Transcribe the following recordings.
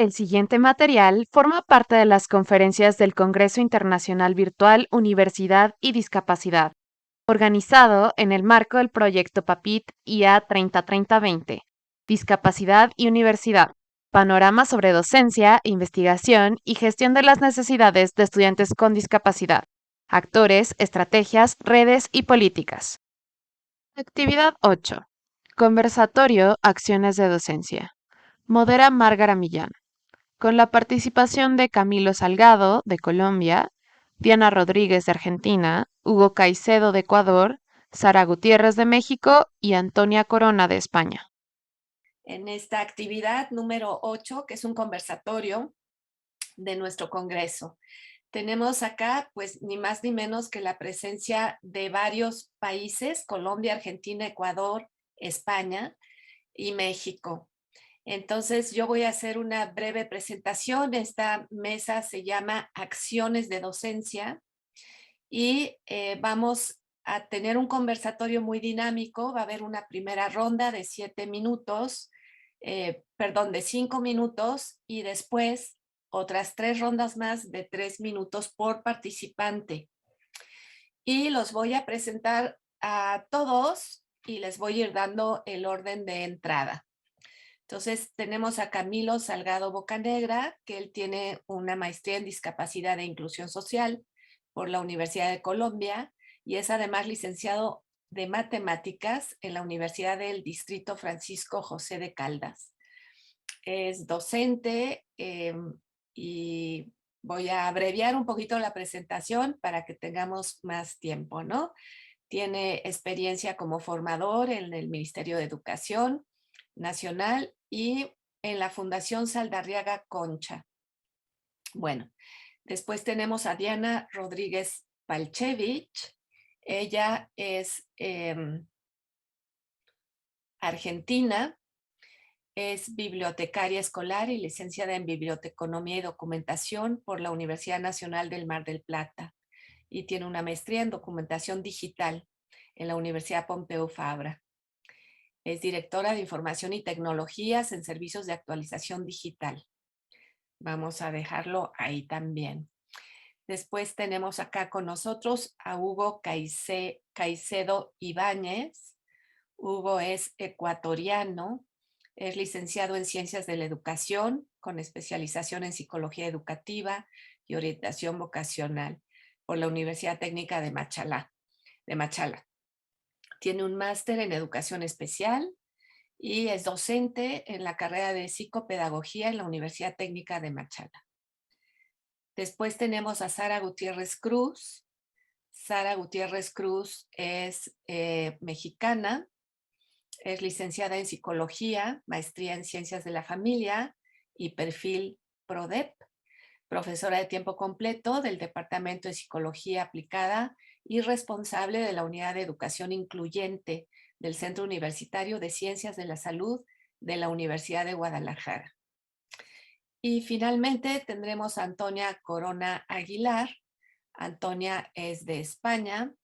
El siguiente material forma parte de las conferencias del Congreso Internacional Virtual Universidad y Discapacidad, organizado en el marco del proyecto PAPIT IA 3030-20, Discapacidad y Universidad, panorama sobre docencia, investigación y gestión de las necesidades de estudiantes con discapacidad, actores, estrategias, redes y políticas. Actividad 8. Conversatorio, acciones de docencia. Modera Márgara Millán, con la participación de Camilo Salgado, de Colombia, Diana Rodríguez, de Argentina, Hugo Caicedo, de Ecuador, Sara Gutiérrez, de México y Antonia Corona, de España. En esta actividad número 8, que es un conversatorio de nuestro Congreso. Tenemos acá, pues, ni más ni menos que la presencia de varios países: Colombia, Argentina, Ecuador, España y México. Entonces, yo voy a hacer una breve presentación. Esta mesa se llama Acciones de Docencia y vamos a tener un conversatorio muy dinámico. Va a haber una primera ronda de 7 minutos, de 5 minutos, y después otras 3 rondas más de 3 minutos por participante. Y los voy a presentar a todos y les voy a ir dando el orden de entrada. Entonces, tenemos a Camilo Salgado Bocanegra, que él tiene una maestría en discapacidad e inclusión social por la Universidad de Colombia y es además licenciado de matemáticas en la Universidad del Distrito Francisco José de Caldas. Es docente y voy a abreviar un poquito la presentación para que tengamos más tiempo, ¿no? Tiene experiencia como formador en el Ministerio de Educación Nacional y en la Fundación Saldarriaga Concha. Bueno, después tenemos a Diana Rodríguez Palchevich. Ella es argentina, es bibliotecaria escolar y licenciada en Biblioteconomía y Documentación por la Universidad Nacional del Mar del Plata y tiene una maestría en Documentación Digital en la Universidad Pompeu Fabra. Es directora de Información y Tecnologías en Servicios de Actualización Digital. Vamos a dejarlo ahí también. Después tenemos acá con nosotros a Hugo Caicedo Ibáñez. Hugo es ecuatoriano, es licenciado en Ciencias de la Educación, con especialización en Psicología Educativa y Orientación Vocacional por la Universidad Técnica de Machala. Tiene un máster en Educación Especial y es docente en la carrera de Psicopedagogía en la Universidad Técnica de Machala. Después tenemos a Sara Gutiérrez Cruz. Sara Gutiérrez Cruz es mexicana, es licenciada en Psicología, maestría en Ciencias de la Familia y perfil PRODEP, profesora de tiempo completo del Departamento de Psicología Aplicada y responsable de la Unidad de Educación Incluyente del Centro Universitario de Ciencias de la Salud de la Universidad de Guadalajara. Y finalmente tendremos a Antonia Corona Aguilar. Antonia es de España,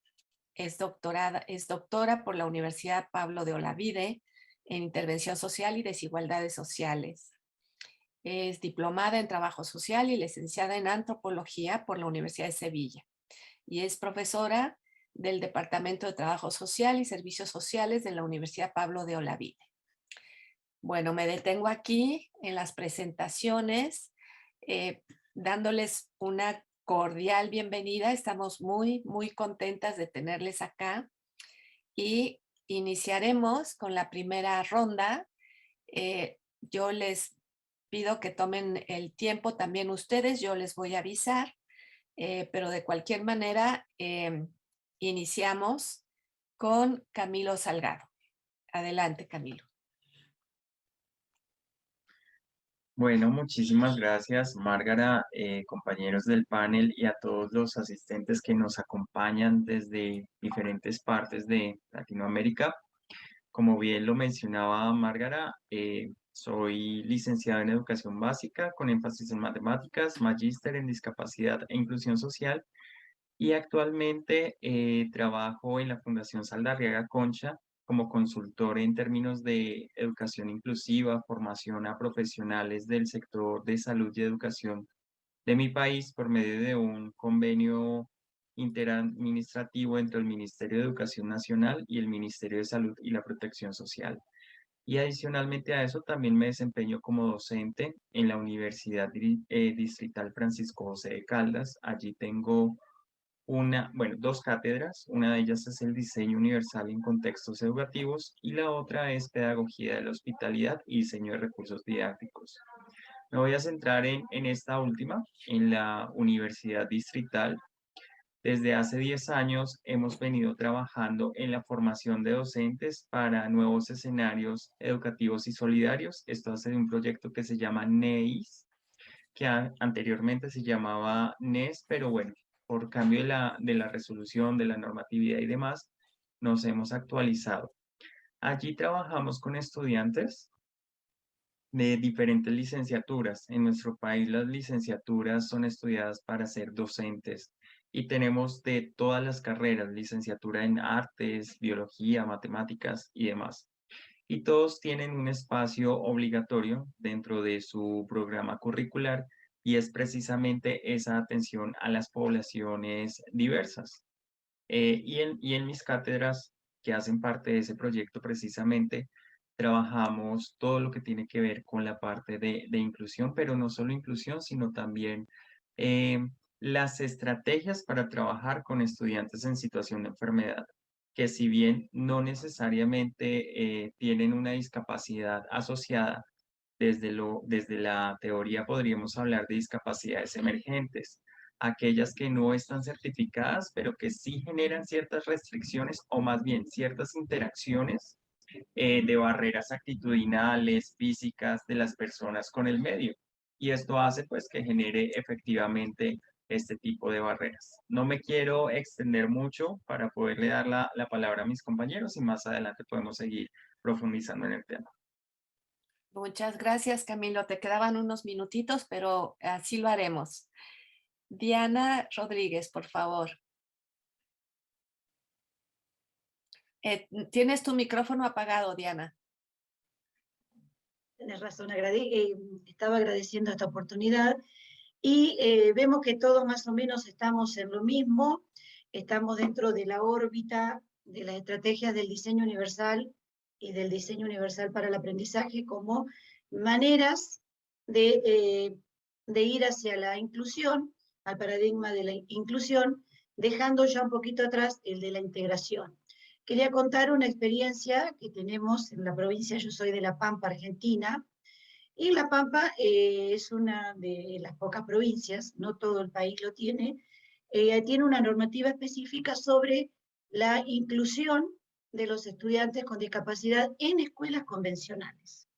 es doctora por la Universidad Pablo de Olavide en Intervención Social y Desigualdades Sociales. Es diplomada en Trabajo Social y licenciada en Antropología por la Universidad de Sevilla. Y es profesora del Departamento de Trabajo Social y Servicios Sociales de la Universidad Pablo de Olavide. Bueno, me detengo aquí en las presentaciones, dándoles una cordial bienvenida. Estamos muy, muy contentas de tenerles acá y iniciaremos con la primera ronda. Yo les pido que tomen el tiempo también ustedes, yo les voy a avisar, pero de cualquier manera iniciamos con Camilo Salgado. Adelante, Camilo. Bueno, muchísimas gracias, Márgara, compañeros del panel y a todos los asistentes que nos acompañan desde diferentes partes de Latinoamérica. Como bien lo mencionaba Márgara, soy licenciado en Educación Básica con énfasis en Matemáticas, magíster en Discapacidad e Inclusión Social y actualmente trabajo en la Fundación Saldarriaga Concha como consultor en términos de educación inclusiva, formación a profesionales del sector de salud y educación de mi país por medio de un convenio interadministrativo entre el Ministerio de Educación Nacional y el Ministerio de Salud y la Protección Social. Y adicionalmente a eso también me desempeño como docente en la Universidad Distrital Francisco José de Caldas. Allí tengo dos cátedras. Una de ellas es el diseño universal en contextos educativos y la otra es pedagogía de la hospitalidad y diseño de recursos didácticos. Me voy a centrar en esta última, en la Universidad Distrital. Desde hace 10 años hemos venido trabajando en la formación de docentes para nuevos escenarios educativos y solidarios. Esto hace de un proyecto que se llama NEIS, que anteriormente se llamaba NES, pero bueno, por cambio de la resolución, de la normatividad y demás, nos hemos actualizado. Allí trabajamos con estudiantes de diferentes licenciaturas. En nuestro país las licenciaturas son estudiadas para ser docentes y tenemos de todas las carreras, licenciatura en artes, biología, matemáticas y demás. Y todos tienen un espacio obligatorio dentro de su programa curricular y es precisamente esa atención a las poblaciones diversas. Y en mis cátedras que hacen parte de ese proyecto precisamente, trabajamos todo lo que tiene que ver con la parte de inclusión, pero no solo inclusión, sino también eh, las estrategias para trabajar con estudiantes en situación de enfermedad, que si bien no necesariamente tienen una discapacidad asociada, desde la teoría podríamos hablar de discapacidades emergentes, aquellas que no están certificadas, pero que sí generan ciertas restricciones o más bien ciertas interacciones de barreras actitudinales, físicas de las personas con el medio. Y esto hace pues que genere efectivamente este tipo de barreras. No me quiero extender mucho para poderle dar la palabra a mis compañeros y más adelante podemos seguir profundizando en el tema. Muchas gracias, Camilo. Te quedaban unos minutitos, pero así lo haremos. Diana Rodríguez, por favor. Tienes tu micrófono apagado, Diana. Tienes razón, estaba agradeciendo esta oportunidad y vemos que todos más o menos estamos en lo mismo, estamos dentro de la órbita de las estrategias del diseño universal y del diseño universal para el aprendizaje como maneras de ir hacia la inclusión, al paradigma de la inclusión, dejando ya un poquito atrás el de la integración. Quería contar una experiencia que tenemos en la provincia, yo soy de La Pampa, Argentina, y La Pampa es una de las pocas provincias, no todo el país lo tiene una normativa específica sobre la inclusión de los estudiantes con discapacidad en escuelas convencionales.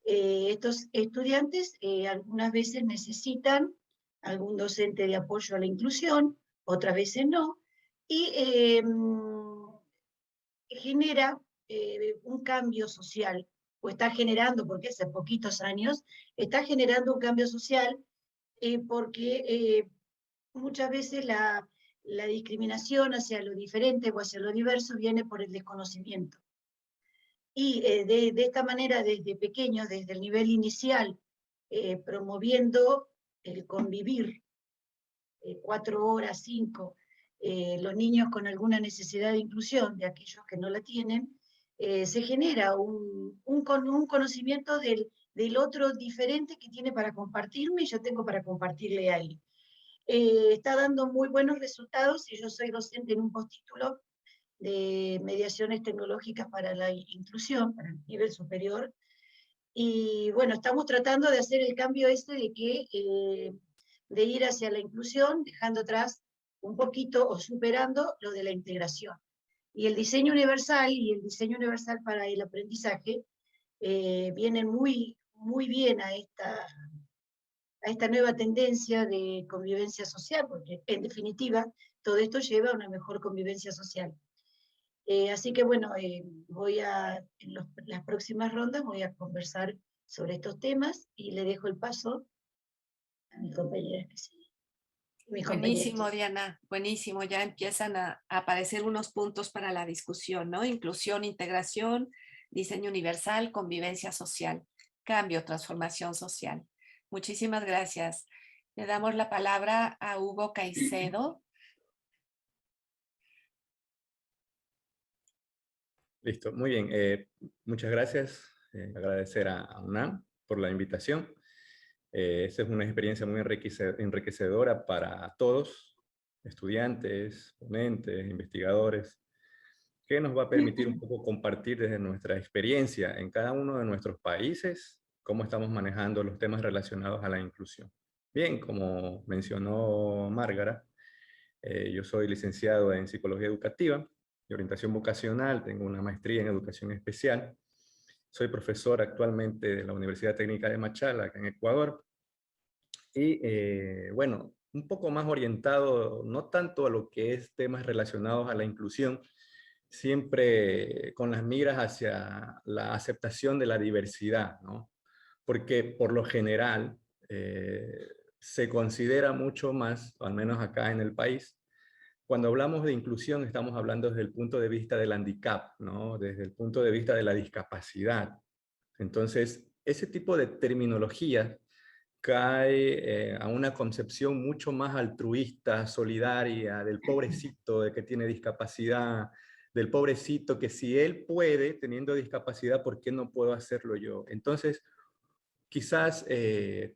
Estos estudiantes algunas veces necesitan algún docente de apoyo a la inclusión, otras veces no, y genera un cambio social, o está generando, porque hace poquitos años, está generando un cambio social porque muchas veces la discriminación hacia lo diferente o hacia lo diverso viene por el desconocimiento. Y de esta manera, desde pequeños, desde el nivel inicial, promoviendo el convivir 4 horas, 5, los niños con alguna necesidad de inclusión, de aquellos que no la tienen, se genera un conocimiento del otro diferente que tiene para compartirme y yo tengo para compartirle a él. Está dando muy buenos resultados y yo soy docente en un postítulo de mediaciones tecnológicas para la inclusión, para el nivel superior, y bueno, estamos tratando de hacer el cambio de ir hacia la inclusión, dejando atrás un poquito o superando lo de la integración. Y el diseño universal para el aprendizaje vienen muy bien a esta nueva tendencia de convivencia social, porque en definitiva todo esto lleva a una mejor convivencia social. Así que bueno, las próximas rondas voy a conversar sobre estos temas y le dejo el paso a mi compañera que sigue. mis Buenísimo, compañeros. Diana, buenísimo. Ya empiezan a aparecer unos puntos para la discusión, ¿no? Inclusión, integración, diseño universal, convivencia social, cambio, transformación social. Muchísimas gracias. Le damos la palabra a Hugo Caicedo. Listo, muy bien. Muchas gracias. Agradecer a UNAM por la invitación. Esta es una experiencia muy enriquecedora para todos, estudiantes, ponentes, investigadores, que nos va a permitir un poco compartir desde nuestra experiencia en cada uno de nuestros países cómo estamos manejando los temas relacionados a la inclusión. Bien, como mencionó Márgara, yo soy licenciado en Psicología Educativa y Orientación Vocacional, tengo una maestría en Educación Especial, soy profesor actualmente de la Universidad Técnica de Machala, acá en Ecuador, y bueno, un poco más orientado, no tanto a lo que es temas relacionados a la inclusión, siempre con las miras hacia la aceptación de la diversidad, ¿no? Porque por lo general se considera mucho más, al menos acá en el país, cuando hablamos de inclusión estamos hablando desde el punto de vista del handicap, ¿no? Desde el punto de vista de la discapacidad. Entonces, ese tipo de terminología cae a una concepción mucho más altruista, solidaria, del pobrecito de que tiene discapacidad, del pobrecito que si él puede, teniendo discapacidad, ¿por qué no puedo hacerlo yo? Entonces, quizás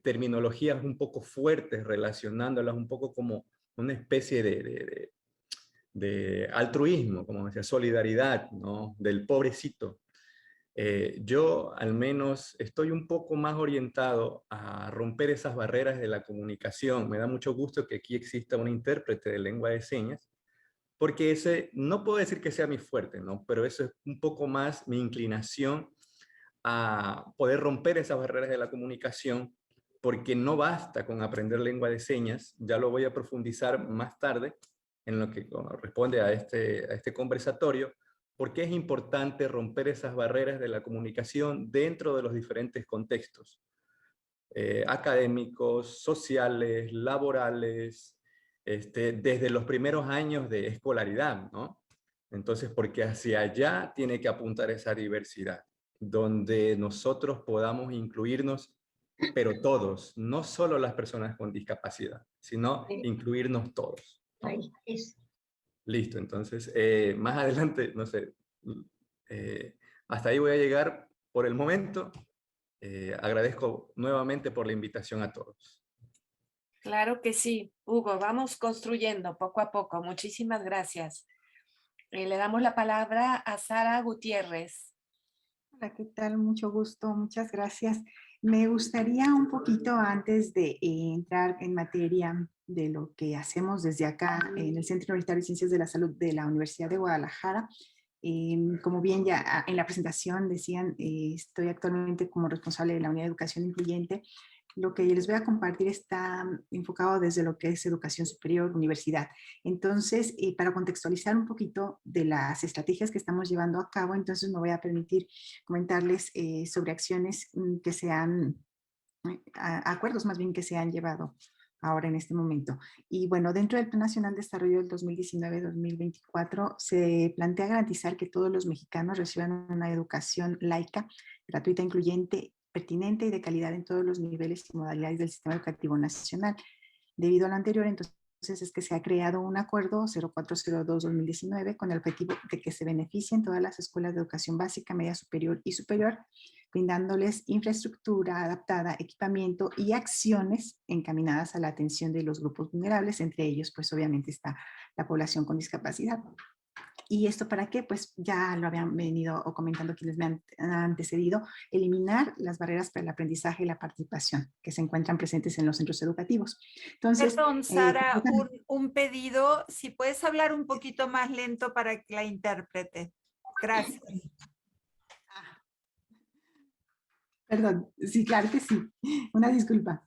terminologías un poco fuertes, relacionándolas un poco como una especie de altruismo, como decía, solidaridad, ¿no? Del pobrecito. Yo al menos estoy un poco más orientado a romper esas barreras de la comunicación. Me da mucho gusto que aquí exista un intérprete de lengua de señas, porque ese, no puedo decir que sea mi fuerte, ¿no? Pero eso es un poco más mi inclinación a poder romper esas barreras de la comunicación, porque no basta con aprender lengua de señas, ya lo voy a profundizar más tarde en lo que corresponde a este conversatorio, porque es importante romper esas barreras de la comunicación dentro de los diferentes contextos, académicos, sociales, laborales, desde los primeros años de escolaridad, ¿no? Entonces, porque hacia allá tiene que apuntar esa diversidad, donde nosotros podamos incluirnos, pero todos, no solo las personas con discapacidad, sino incluirnos todos, ¿no? Ahí, es. Listo, entonces, más adelante, no sé, hasta ahí voy a llegar por el momento. Agradezco nuevamente por la invitación a todos. Claro que sí, Hugo, vamos construyendo poco a poco. Muchísimas gracias. Le damos la palabra a Sara Gutiérrez. Hola, ¿qué tal? Mucho gusto, muchas gracias. Me gustaría un poquito antes de entrar en materia de lo que hacemos desde acá en el Centro Universitario de Ciencias de la Salud de la Universidad de Guadalajara. Como bien ya en la presentación decían, estoy actualmente como responsable de la Unidad de Educación Incluyente. Lo que les voy a compartir está enfocado desde lo que es educación superior, universidad. Entonces, para contextualizar un poquito de las estrategias que estamos llevando a cabo, entonces me voy a permitir comentarles sobre acciones que se han, acuerdos más bien que se han llevado ahora en este momento. Y bueno, dentro del Plan Nacional de Desarrollo del 2019-2024 se plantea garantizar que todos los mexicanos reciban una educación laica, gratuita, incluyente, pertinente y de calidad en todos los niveles y modalidades del sistema educativo nacional. Debido a lo anterior, entonces es que se ha creado un acuerdo 0402-2019 con el objetivo de que se beneficien todas las escuelas de educación básica, media superior y superior, brindándoles infraestructura adaptada, equipamiento y acciones encaminadas a la atención de los grupos vulnerables, entre ellos pues obviamente está la población con discapacidad. ¿Y esto para qué? Pues ya lo habían venido o comentando quienes me han antecedido, eliminar las barreras para el aprendizaje y la participación que se encuentran presentes en los centros educativos. Entonces, perdón, Sara, un pedido, si puedes hablar un poquito más lento para que la intérprete. Gracias. Perdón, sí, claro que sí. Una disculpa.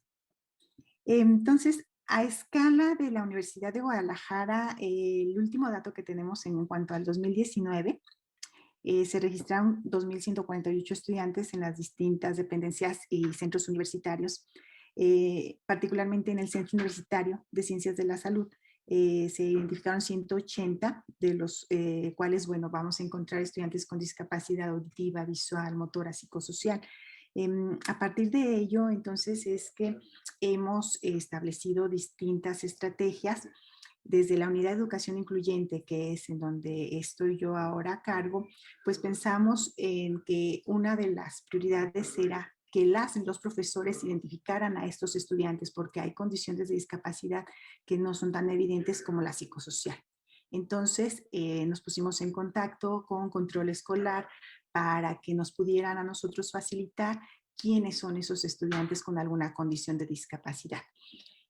Entonces, a escala de la Universidad de Guadalajara, el último dato que tenemos en cuanto al 2019, se registraron 2.148 estudiantes en las distintas dependencias y centros universitarios. particularmente en el Centro Universitario de Ciencias de la Salud. Se identificaron 180, de los cuales, bueno, vamos a encontrar estudiantes con discapacidad auditiva, visual, motora, psicosocial. A partir de ello, entonces, es que hemos establecido distintas estrategias desde la unidad de educación incluyente, que es en donde estoy yo ahora a cargo, pues pensamos en que una de las prioridades era que los profesores identificaran a estos estudiantes porque hay condiciones de discapacidad que no son tan evidentes como la psicosocial. Entonces, nos pusimos en contacto con Control Escolar para que nos pudieran a nosotros facilitar quiénes son esos estudiantes con alguna condición de discapacidad.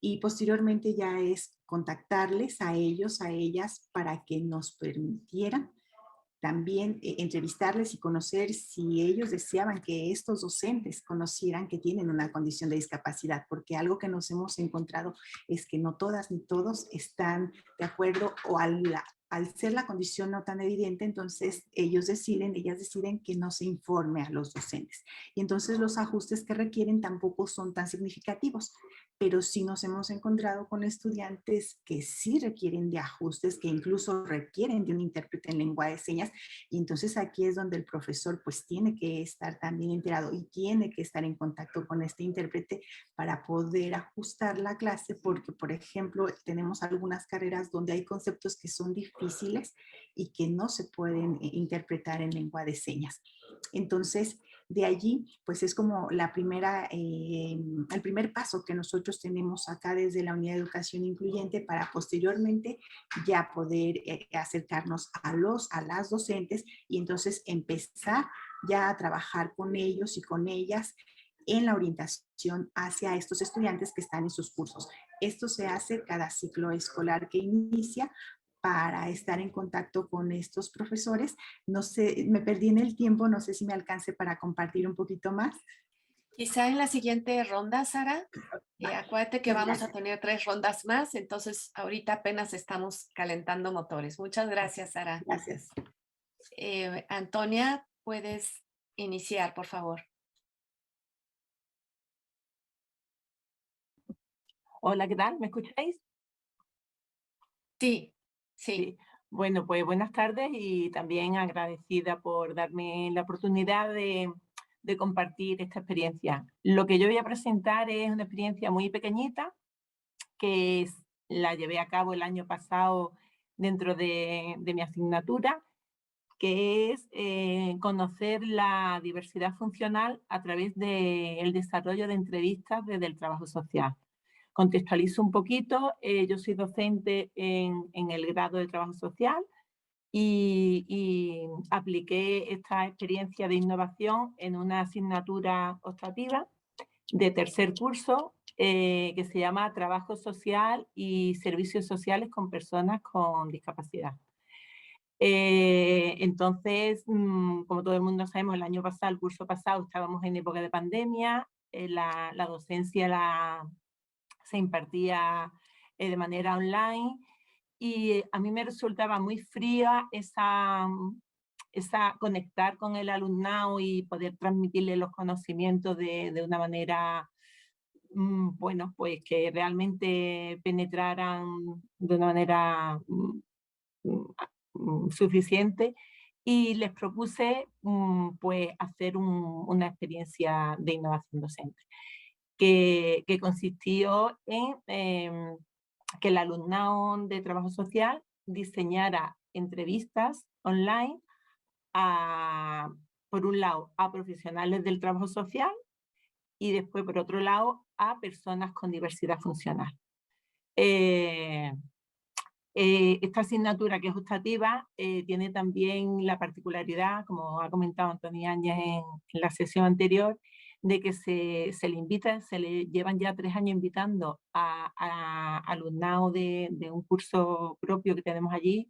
Y posteriormente ya es contactarles a ellos, a ellas, para que nos permitieran también entrevistarles y conocer si ellos deseaban que estos docentes conocieran que tienen una condición de discapacidad, porque algo que nos hemos encontrado es que no todas ni todos están de acuerdo o al ser la condición no tan evidente, entonces ellas deciden que no se informe a los docentes. Y entonces los ajustes que requieren tampoco son tan significativos, pero sí nos hemos encontrado con estudiantes que sí requieren de ajustes, que incluso requieren de un intérprete en lengua de señas, y entonces aquí es donde el profesor pues tiene que estar también enterado y tiene que estar en contacto con este intérprete para poder ajustar la clase, porque por ejemplo tenemos algunas carreras donde hay conceptos que son difíciles y que no se pueden interpretar en lengua de señas. Entonces, de allí, pues es como el primer paso que nosotros tenemos acá desde la Unidad de Educación Incluyente para posteriormente ya poder acercarnos a las docentes y entonces empezar ya a trabajar con ellos y con ellas en la orientación hacia estos estudiantes que están en sus cursos. Esto se hace cada ciclo escolar que inicia para estar en contacto con estos profesores. No sé, me perdí en el tiempo, no sé si me alcance para compartir un poquito más. Quizá en la siguiente ronda, Sara, acuérdate que vamos a tener 3 rondas más, entonces ahorita apenas estamos calentando motores. Muchas gracias, Sara. Gracias. Antonia, puedes iniciar, por favor. Hola, ¿qué tal? ¿Me escucháis? Sí. Sí. Bueno, pues buenas tardes y también agradecida por darme la oportunidad de compartir esta experiencia. Lo que yo voy a presentar es una experiencia muy pequeñita que la llevé a cabo el año pasado dentro de mi asignatura, que es conocer la diversidad funcional a través del desarrollo de entrevistas desde el trabajo social. Contextualizo un poquito, yo soy docente en el grado de trabajo social y apliqué esta experiencia de innovación en una asignatura optativa de tercer curso que se llama Trabajo Social y Servicios Sociales con Personas con Discapacidad. Entonces, como todo el mundo sabemos, el curso pasado estábamos en época de pandemia, la docencia se impartía de manera online y a mí me resultaba muy fría esa conectar con el alumnado y poder transmitirle los conocimientos de una manera, bueno, pues que realmente penetraran de una manera suficiente, y les propuse pues hacer una experiencia de innovación docente que consistió en que el alumnado de trabajo social diseñara entrevistas online por un lado a profesionales del trabajo social y después por otro lado a personas con diversidad funcional. Esta asignatura, que es optativa, tiene también la particularidad, como ha comentado Antonia Áñez en la sesión anterior, de que se le llevan ya 3 años invitando a alumnado de un curso propio que tenemos allí,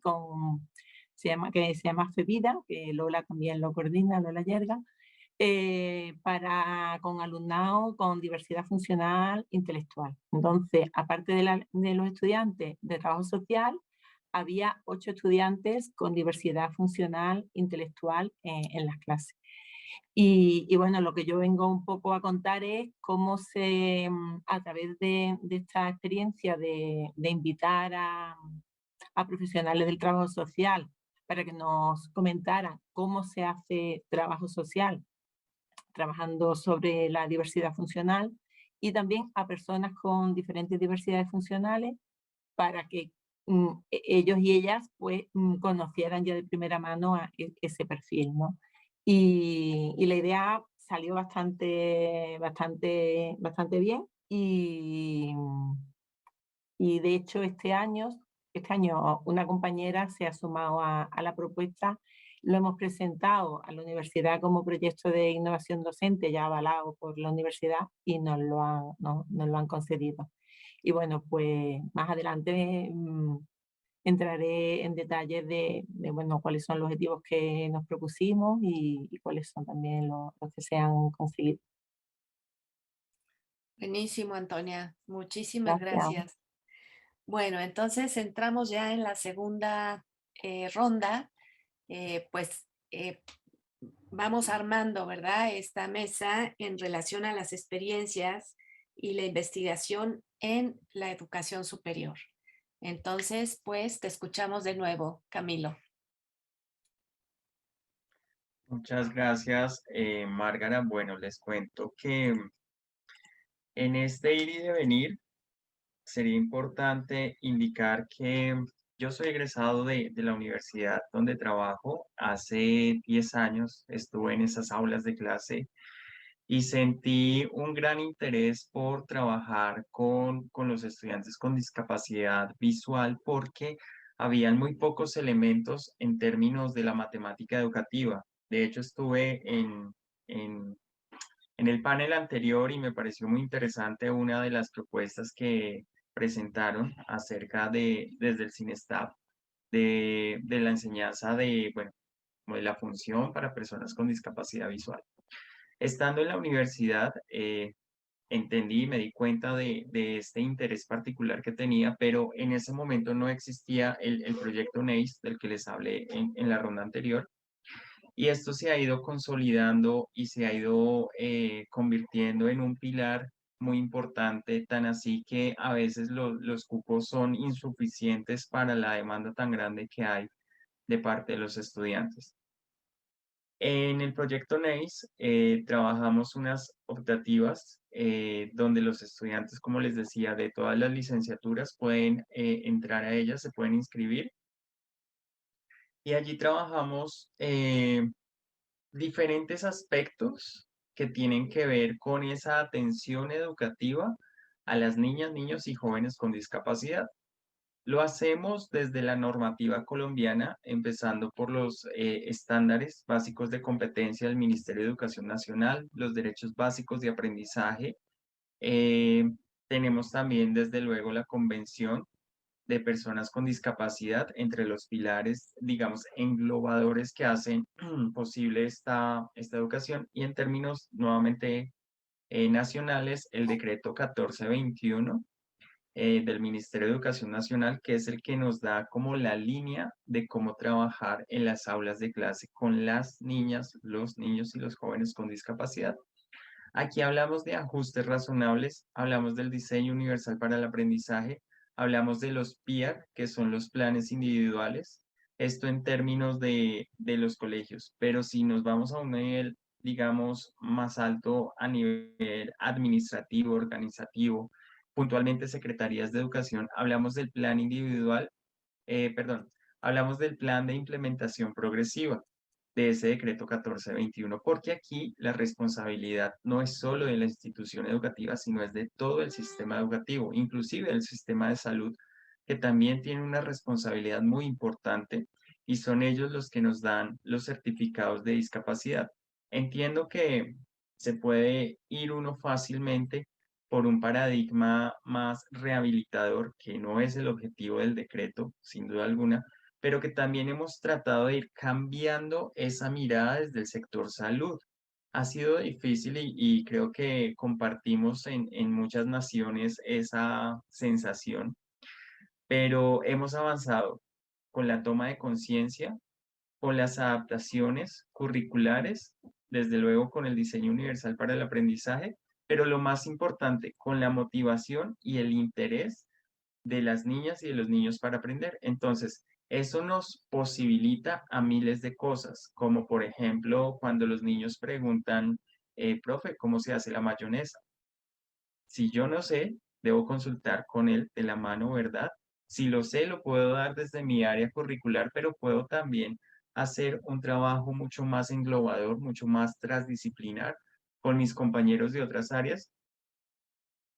que se llama FEVIDA, que Lola también lo coordina, Lola Yerga, con alumnado con diversidad funcional intelectual. Entonces, aparte de los estudiantes de trabajo social, había 8 estudiantes con diversidad funcional intelectual en las clases. Y bueno, lo que yo vengo un poco a contar es cómo a través de esta experiencia de invitar a profesionales del trabajo social para que nos comentaran cómo se hace trabajo social trabajando sobre la diversidad funcional, y también a personas con diferentes diversidades funcionales para que ellos y ellas pues conocieran ya de primera mano ese perfil, ¿no? Y la idea salió bastante bien, y de hecho este año una compañera se ha sumado a la propuesta. Lo hemos presentado a la universidad como proyecto de innovación docente ya avalado por la universidad, y nos lo han concedido. Y bueno, pues más adelante entraré en detalles bueno, cuáles son los objetivos que nos propusimos y cuáles son también los que se han conseguido. Buenísimo, Antonia. Muchísimas Gracias. gracias. Bueno, entonces entramos ya en la segunda ronda. Pues vamos armando, ¿verdad? Esta mesa en relación a las experiencias y la investigación en la educación superior. Entonces, pues te escuchamos de nuevo, Camilo. Muchas gracias, Márgara. Bueno, les cuento que en este ir y devenir sería importante indicar que yo soy egresado de la universidad donde trabajo. Hace 10 años estuve en esas aulas de clase y sentí un gran interés por trabajar con los estudiantes con discapacidad visual porque habían muy pocos elementos en términos de la matemática educativa. De hecho, estuve en, en el panel anterior y me pareció muy interesante una de las propuestas que presentaron acerca desde el CINESTAP, de la enseñanza de, bueno, como de la función para personas con discapacidad visual. Estando en la universidad, entendí y me di cuenta de este interés particular que tenía, pero en ese momento no existía el proyecto NACE del que les hablé en la ronda anterior. Y esto se ha ido consolidando y se ha ido convirtiendo en un pilar muy importante, tan así que a veces los cupos son insuficientes para la demanda tan grande que hay de parte de los estudiantes. En el proyecto NACE trabajamos unas optativas donde los estudiantes, como les decía, de todas las licenciaturas pueden entrar a ellas, se pueden inscribir. Y allí trabajamos diferentes aspectos que tienen que ver con esa atención educativa a las niñas, niños y jóvenes con discapacidad. Lo hacemos desde la normativa colombiana, empezando por los estándares básicos de competencia del Ministerio de Educación Nacional, los derechos básicos de aprendizaje. Eh, Tenemos también, desde luego, la Convención de Personas con Discapacidad, entre los pilares, digamos, englobadores que hacen posible esta educación. Y en términos nuevamente nacionales, el decreto 1421 del Ministerio de Educación Nacional, que es el que nos da como la línea de cómo trabajar en las aulas de clase con las niñas, los niños y los jóvenes con discapacidad. Aquí hablamos de ajustes razonables, hablamos del diseño universal para el aprendizaje, hablamos de los PIAC, que son los planes individuales, esto en términos de los colegios, pero si nos vamos a un nivel, digamos, más alto a nivel administrativo, organizativo, puntualmente secretarías de educación, hablamos del plan individual, perdón, hablamos del plan de implementación progresiva de ese decreto 1421, porque aquí la responsabilidad no es solo de la institución educativa, sino es de todo el sistema educativo, inclusive el sistema de salud, que también tiene una responsabilidad muy importante y son ellos los que nos dan los certificados de discapacidad. Entiendo que se puede ir uno fácilmente por un paradigma más rehabilitador, que no es el objetivo del decreto, sin duda alguna, pero que también hemos tratado de ir cambiando esa mirada desde el sector salud. Ha sido difícil y creo que compartimos en muchas naciones esa sensación, pero hemos avanzado con la toma de conciencia, con las adaptaciones curriculares desde luego con el diseño universal para el aprendizaje, pero lo más importante, con la motivación y el interés de las niñas y de los niños para aprender. Entonces, eso nos posibilita a miles de cosas, como por ejemplo cuando los niños preguntan, profe, ¿cómo se hace la mayonesa? Si yo no sé, debo consultar con él de la mano, ¿verdad? Si lo sé, lo puedo dar desde mi área curricular, pero puedo también hacer un trabajo mucho más englobador, mucho más transdisciplinar con mis compañeros de otras áreas.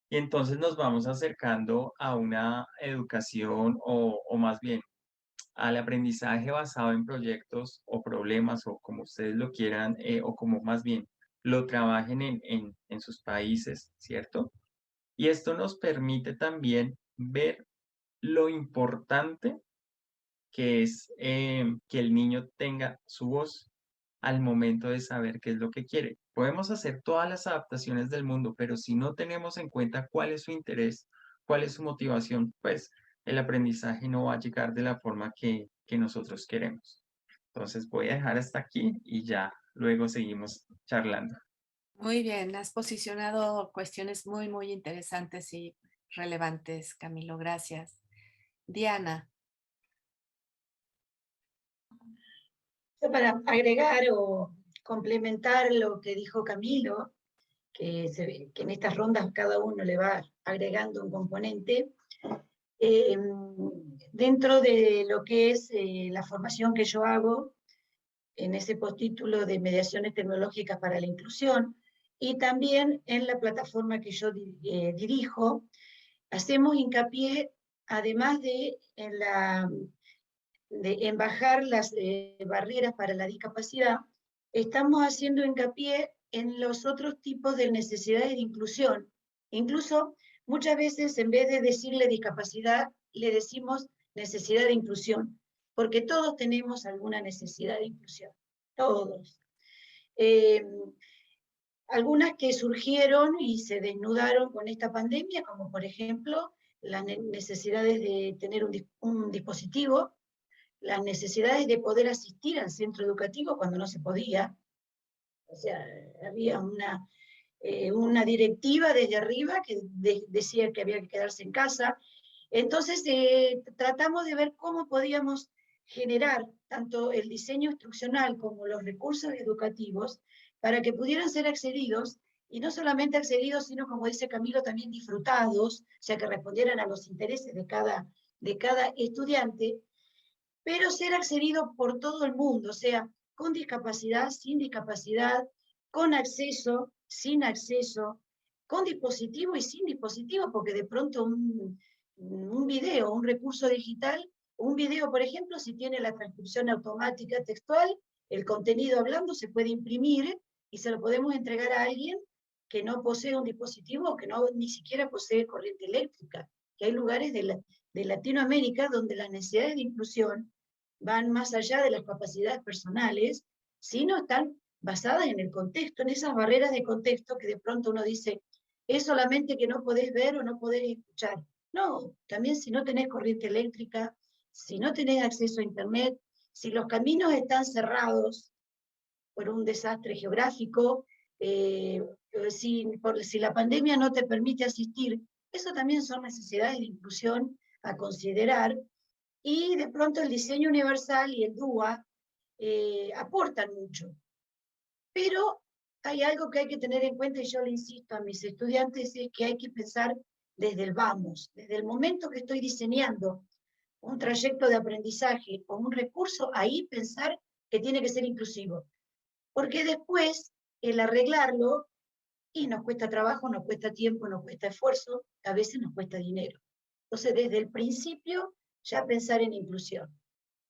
Y entonces nos vamos acercando a una educación o más bien al aprendizaje basado en proyectos o problemas o como ustedes lo quieran o como más bien lo trabajen en sus países, ¿cierto? Y esto nos permite también ver lo importante que es que el niño tenga su voz al momento de saber qué es lo que quiere. Podemos hacer todas las adaptaciones del mundo, pero si no tenemos en cuenta cuál es su interés, cuál es su motivación, pues el aprendizaje no va a llegar de la forma que nosotros queremos. Entonces voy a dejar hasta aquí y ya luego seguimos charlando. Muy bien, has posicionado cuestiones muy, muy interesantes y relevantes, Camilo. Gracias. Diana. Para agregar o complementar lo que dijo Camilo, que en estas rondas cada uno le va agregando un componente, dentro de lo que es la formación que yo hago, en ese postítulo de mediaciones tecnológicas para la inclusión, y también en la plataforma que yo dirijo, hacemos hincapié, además en bajar las barreras para la discapacidad, estamos haciendo hincapié en los otros tipos de necesidades de inclusión. Incluso muchas veces en vez de decirle discapacidad, le decimos necesidad de inclusión, porque todos tenemos alguna necesidad de inclusión, todos. Algunas que surgieron y se desnudaron con esta pandemia, como por ejemplo las necesidades de tener un dispositivo, las necesidades de poder asistir al centro educativo cuando no se podía. O sea, había una directiva desde arriba que decía que había que quedarse en casa. Entonces, tratamos de ver cómo podíamos generar tanto el diseño instruccional como los recursos educativos para que pudieran ser accedidos, y no solamente accedidos, sino, como dice Camilo, también disfrutados, o sea, que respondieran a los intereses de cada estudiante, pero ser accedido por todo el mundo, o sea, con discapacidad, sin discapacidad, con acceso, sin acceso, con dispositivo y sin dispositivo, porque de pronto un video, un recurso digital, un video, por ejemplo, si tiene la transcripción automática textual, el contenido hablando se puede imprimir y se lo podemos entregar a alguien que no posee un dispositivo o que no ni siquiera posee corriente eléctrica, que hay lugares de Latinoamérica donde las necesidades de inclusión van más allá de las capacidades personales, sino están basadas en el contexto, en esas barreras de contexto que de pronto uno dice, es solamente que no podés ver o no podés escuchar. No, también si no tenés corriente eléctrica, si no tenés acceso a internet, si los caminos están cerrados por un desastre geográfico, si la pandemia no te permite asistir, eso también son necesidades de inclusión a considerar. Y de pronto el diseño universal y el DUA aportan mucho. Pero hay algo que hay que tener en cuenta, y yo le insisto a mis estudiantes, es que hay que pensar desde el vamos, desde el momento que estoy diseñando un trayecto de aprendizaje o un recurso, ahí pensar que tiene que ser inclusivo. Porque después el arreglarlo, y nos cuesta trabajo, nos cuesta tiempo, nos cuesta esfuerzo, a veces nos cuesta dinero. Entonces, desde el principio, ya pensar en inclusión.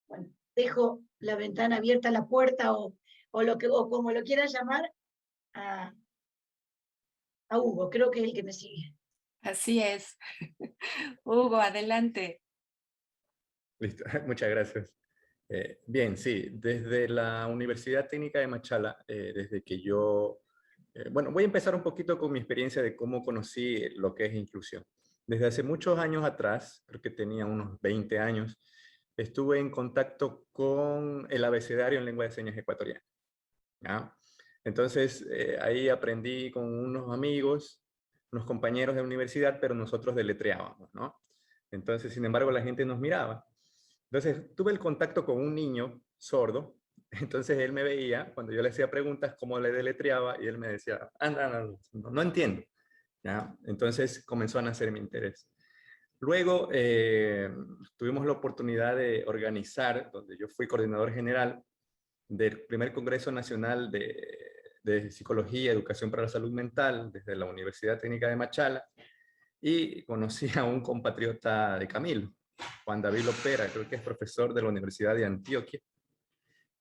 Bueno, dejo la ventana abierta, la puerta, o como lo quieran llamar, a Hugo, creo que es el que me sigue. Así es. Hugo, adelante. Listo, muchas gracias. Bien, sí, desde la Universidad Técnica de Machala, desde que yo, bueno, voy a empezar un poquito con mi experiencia de cómo conocí lo que es inclusión. Desde hace muchos años atrás, creo que tenía unos 20 años, estuve en contacto con el abecedario en lengua de señas ecuatoriana, ¿ya? Entonces, ahí aprendí con unos amigos, unos compañeros de universidad, pero nosotros deletreábamos, ¿no? Entonces, sin embargo, la gente nos miraba. Entonces, tuve el contacto con un niño sordo. Entonces, él me veía, cuando yo le hacía preguntas, cómo le deletreaba, y él me decía, anda, no entiendo. ¿Ya? Entonces, comenzó a nacer mi interés. Luego, tuvimos la oportunidad de organizar, donde yo fui coordinador general del primer Congreso Nacional de Psicología y Educación para la Salud Mental desde la Universidad Técnica de Machala, y conocí a un compatriota de Camilo, Juan David Lopera, creo que es profesor de la Universidad de Antioquia.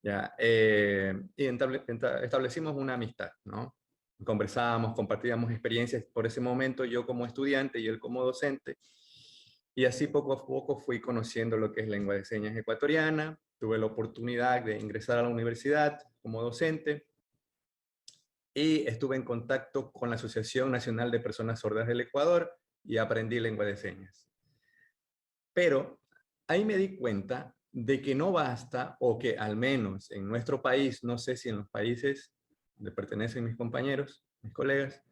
Ya, y establecimos una amistad, ¿no? Conversábamos, compartíamos experiencias por ese momento, yo como estudiante y él como docente. Y así poco a poco fui conociendo lo que es lengua de señas ecuatoriana. Tuve la oportunidad de ingresar a la universidad como docente y estuve en contacto con la Asociación Nacional de Personas Sordas del Ecuador y aprendí lengua de señas. Pero ahí me di cuenta de que no basta, o que al menos en nuestro país, no sé si en los países donde pertenecen mis compañeros, mis colegas,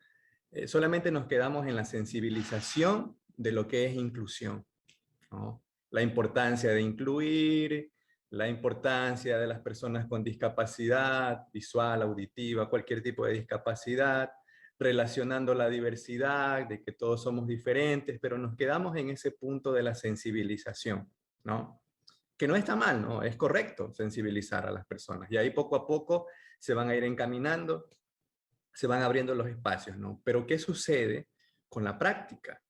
solamente nos quedamos en la sensibilización de lo que es inclusión, ¿no? La importancia de incluir, la importancia de las personas con discapacidad visual, auditiva, cualquier tipo de discapacidad, relacionando la diversidad, de que todos somos diferentes, pero nos quedamos en ese punto de la sensibilización, ¿no? Que no está mal, ¿no? Es correcto sensibilizar a las personas. Y ahí poco a poco se van a ir encaminando, se van abriendo los espacios, ¿no? Pero ¿qué sucede con la práctica?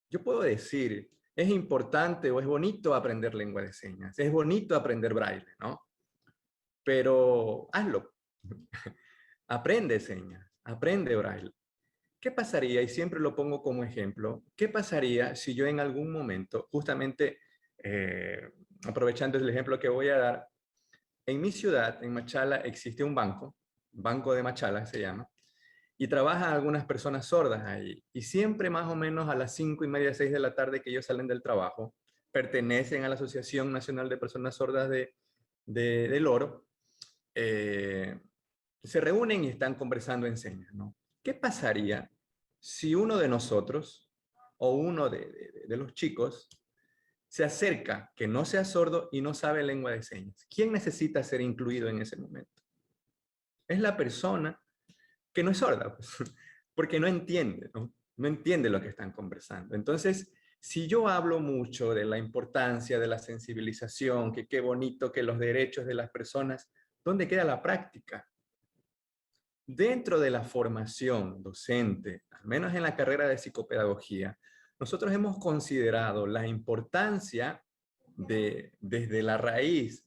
Yo puedo decir, es importante o es bonito aprender lengua de señas, es bonito aprender braille, ¿no? Pero hazlo. Aprende señas, aprende braille. ¿Qué pasaría? Y siempre lo pongo como ejemplo. ¿Qué pasaría si yo en algún momento, justamente aprovechando el ejemplo que voy a dar, en mi ciudad, en Machala, existe un banco, Banco de Machala se llama, y trabajan algunas personas sordas ahí. Y siempre más o menos a las 5:30, 6 de la tarde que ellos salen del trabajo, pertenecen a la Asociación Nacional de Personas Sordas del Oro, se reúnen y están conversando en señas, ¿no? ¿Qué pasaría si uno de nosotros o uno de los chicos se acerca, que no sea sordo y no sabe lengua de señas? ¿Quién necesita ser incluido en ese momento? Es la persona que no es sorda, pues, porque no entiende, ¿no? No entiende lo que están conversando. Entonces, si yo hablo mucho de la importancia de la sensibilización, que qué bonito que los derechos de las personas, ¿dónde queda la práctica? Dentro de la formación docente, al menos en la carrera de psicopedagogía, nosotros hemos considerado la importancia desde la raíz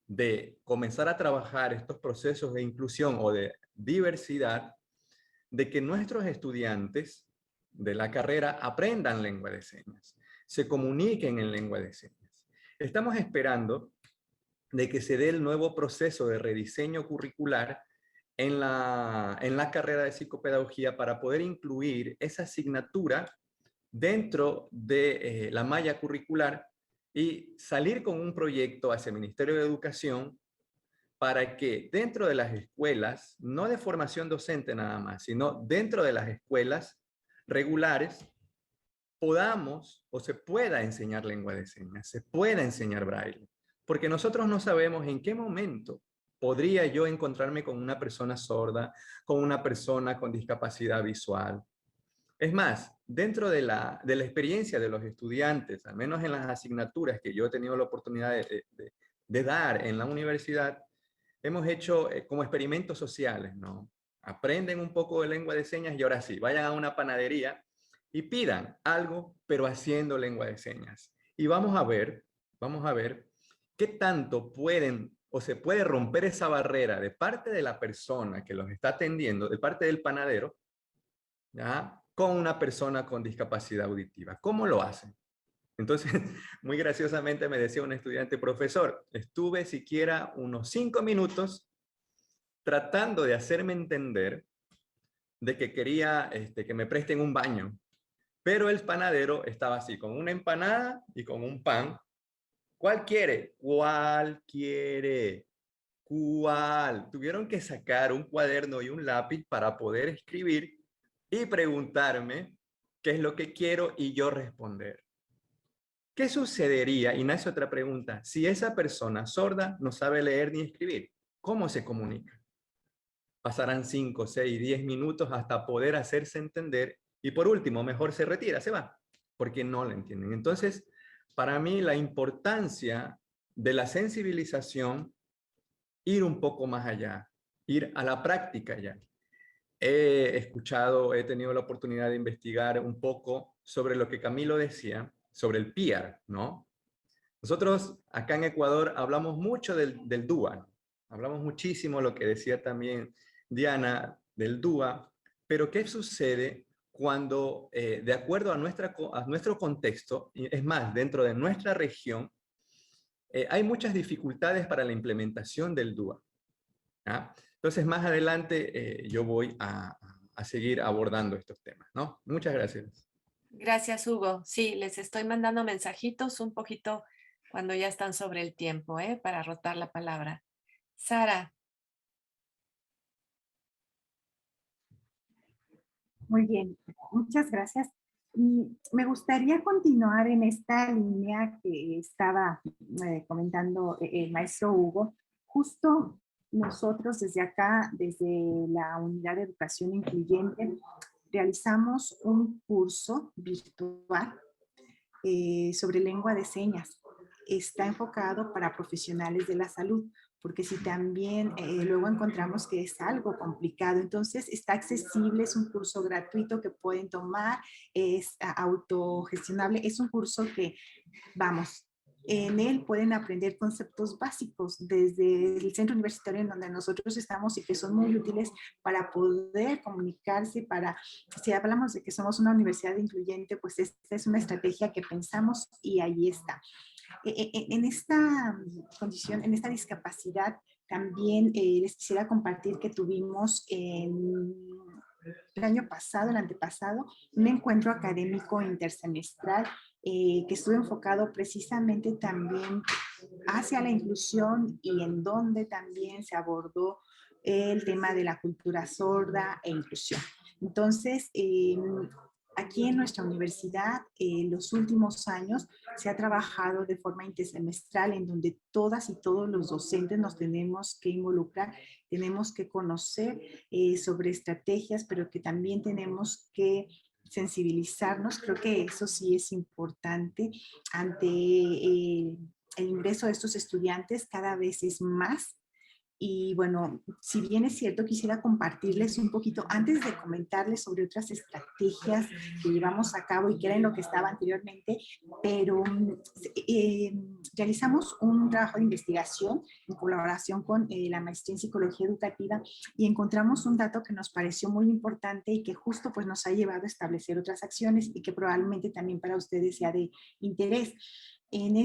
de comenzar a trabajar estos procesos de inclusión o de diversidad, de que nuestros estudiantes de la carrera aprendan lengua de señas, se comuniquen en lengua de señas. Estamos esperando de que se dé el nuevo proceso de rediseño curricular en la carrera de psicopedagogía para poder incluir esa asignatura dentro de la malla curricular y salir con un proyecto hacia el Ministerio de Educación para que dentro de las escuelas, no de formación docente nada más, sino dentro de las escuelas regulares, podamos o se pueda enseñar lengua de señas, se pueda enseñar braille, porque nosotros no sabemos en qué momento podría yo encontrarme con una persona sorda, con una persona con discapacidad visual. Es más, dentro de la experiencia de los estudiantes, al menos en las asignaturas que yo he tenido la oportunidad de dar en la universidad, hemos hecho como experimentos sociales, ¿no? Aprenden un poco de lengua de señas y ahora sí, vayan a una panadería y pidan algo, pero haciendo lengua de señas. Y vamos a ver qué tanto pueden o se puede romper esa barrera de parte de la persona que los está atendiendo, de parte del panadero, ¿ya? Con una persona con discapacidad auditiva. ¿Cómo lo hacen? Entonces, muy graciosamente me decía un estudiante: profesor, estuve siquiera unos 5 minutos tratando de hacerme entender de que quería que me presten un baño, pero el panadero estaba así, con una empanada y con un pan. ¿Cuál quiere? ¿Cuál quiere? ¿Cuál? Tuvieron que sacar un cuaderno y un lápiz para poder escribir y preguntarme qué es lo que quiero y yo responder. ¿Qué sucedería? Y nace otra pregunta. Si esa persona sorda no sabe leer ni escribir, ¿cómo se comunica? Pasarán 5, 6, 10 minutos hasta poder hacerse entender y por último, mejor se retira, se va, porque no lo entienden. Entonces, para mí la importancia de la sensibilización, ir un poco más allá, ir a la práctica ya. He escuchado, he tenido la oportunidad de investigar un poco sobre lo que Camilo decía, sobre el PIAR, ¿no? Nosotros acá en Ecuador hablamos mucho del DUA, ¿no? Hablamos muchísimo lo que decía también Diana del DUA, pero ¿qué sucede cuando, de acuerdo a nuestro contexto, y es más, dentro de nuestra región, hay muchas dificultades para la implementación del DUA? ¿Ah? Entonces, más adelante yo voy a seguir abordando estos temas, ¿no? Muchas gracias. Gracias, Hugo. Sí, les estoy mandando mensajitos un poquito cuando ya están sobre el tiempo, para rotar la palabra. Sara. Muy bien, muchas gracias. Y me gustaría continuar en esta línea que estaba comentando el maestro Hugo. Justo nosotros desde acá, desde la Unidad de Educación Incluyente, realizamos un curso virtual sobre lengua de señas. Está enfocado para profesionales de la salud, porque si también luego encontramos que es algo complicado, entonces está accesible, es un curso gratuito que pueden tomar, es autogestionable, es un curso que, vamos, en él pueden aprender conceptos básicos desde el centro universitario en donde nosotros estamos y que son muy útiles para poder comunicarse, para, si hablamos de que somos una universidad incluyente, pues esta es una estrategia que pensamos y ahí está. En esta condición, en esta discapacidad, también les quisiera compartir que tuvimos el año pasado, el antepasado, un encuentro académico intersemestral que estuvo enfocado precisamente también hacia la inclusión y en donde también se abordó el tema de la cultura sorda e inclusión. Entonces, aquí en nuestra universidad, en los últimos años, se ha trabajado de forma intersemestral en donde todas y todos los docentes nos tenemos que involucrar, tenemos que conocer sobre estrategias, pero que también tenemos que sensibilizarnos. Creo que eso sí es importante ante el ingreso de estos estudiantes, cada vez es más. Y bueno, si bien es cierto, quisiera compartirles un poquito, antes de comentarles sobre otras estrategias que llevamos a cabo y que era en lo que estaba anteriormente, pero realizamos un trabajo de investigación en colaboración con la maestría en psicología educativa y encontramos un dato que nos pareció muy importante y que justo pues nos ha llevado a establecer otras acciones y que probablemente también para ustedes sea de interés. En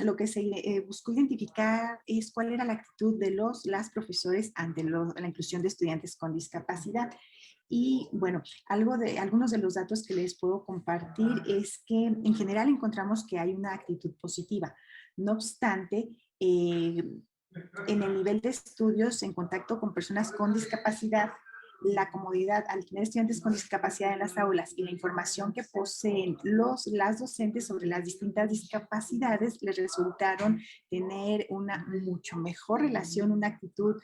lo que se buscó identificar es cuál era la actitud de las profesores ante la inclusión de estudiantes con discapacidad. Y bueno, algunos de los datos que les puedo compartir es que en general encontramos que hay una actitud positiva. No obstante, en el nivel de estudios en contacto con personas con discapacidad, la comodidad al tener estudiantes con discapacidad en las aulas y la información que poseen las docentes sobre las distintas discapacidades les resultaron tener una mucho mejor relación, una actitud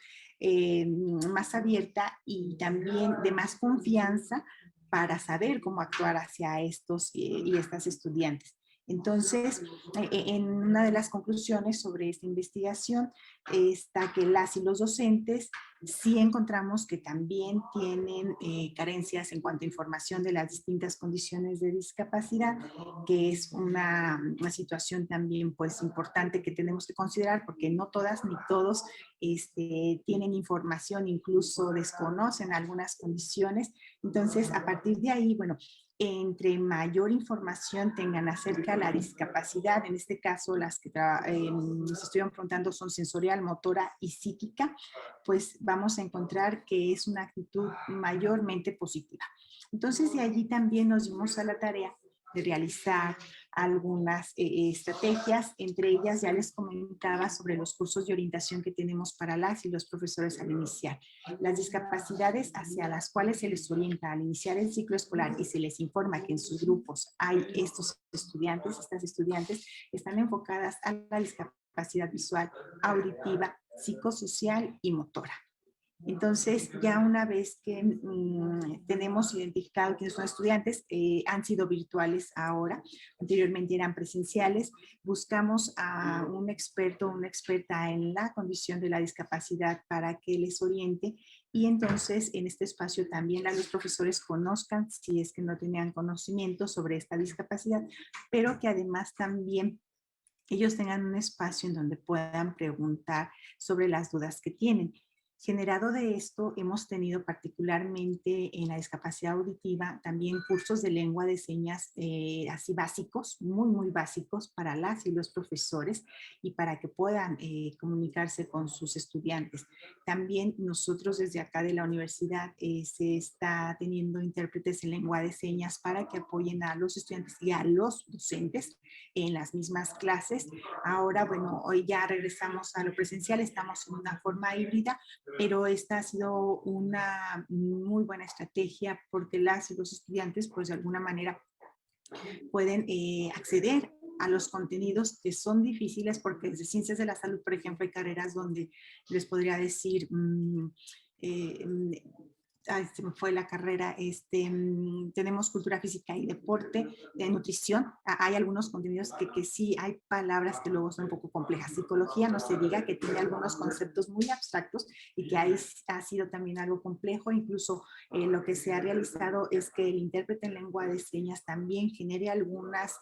más abierta y también de más confianza para saber cómo actuar hacia estos y estas estudiantes. Entonces, en una de las conclusiones sobre esta investigación está que las y los docentes sí encontramos que también tienen carencias en cuanto a información de las distintas condiciones de discapacidad, que es una situación también pues importante que tenemos que considerar porque no todas ni todos tienen información, incluso desconocen algunas condiciones. Entonces, a partir de ahí, bueno, entre mayor información tengan acerca de la discapacidad, en este caso las que nos estuvieron preguntando son sensorial, motora y psíquica, pues vamos a encontrar que es una actitud mayormente positiva. Entonces de allí también nos dimos a la tarea de realizar algunas estrategias. Entre ellas ya les comentaba sobre los cursos de orientación que tenemos para las y los profesores al iniciar. Las discapacidades hacia las cuales se les orienta al iniciar el ciclo escolar y se les informa que en sus grupos hay estos estudiantes, estas estudiantes, están enfocadas a la discapacidad visual, auditiva, psicosocial y motora. Entonces, ya una vez que tenemos identificado quiénes son estudiantes, han sido virtuales ahora, anteriormente eran presenciales, buscamos a un experto o una experta en la condición de la discapacidad para que les oriente, y entonces en este espacio también los profesores conozcan, si es que no tenían conocimiento sobre esta discapacidad, pero que además también ellos tengan un espacio en donde puedan preguntar sobre las dudas que tienen. Generado de esto, hemos tenido particularmente en la discapacidad auditiva también cursos de lengua de señas así básicos, muy básicos para las y los profesores y para que puedan comunicarse con sus estudiantes. También nosotros desde acá de la universidad se está teniendo intérpretes en lengua de señas para que apoyen a los estudiantes y a los docentes en las mismas clases. Ahora, bueno, hoy ya regresamos a lo presencial, estamos en una forma híbrida, pero esta ha sido una muy buena estrategia porque las y los estudiantes, pues de alguna manera, pueden acceder a los contenidos que son difíciles, porque desde ciencias de la salud, por ejemplo, hay carreras donde les podría decir, se me fue la carrera, tenemos cultura física y deporte, de nutrición, hay algunos contenidos que sí hay palabras que luego son un poco complejas. Psicología, no se diga, que tiene algunos conceptos muy abstractos y que ahí ha sido también algo complejo. Incluso lo que se ha realizado es que el intérprete en lengua de señas también genere algunas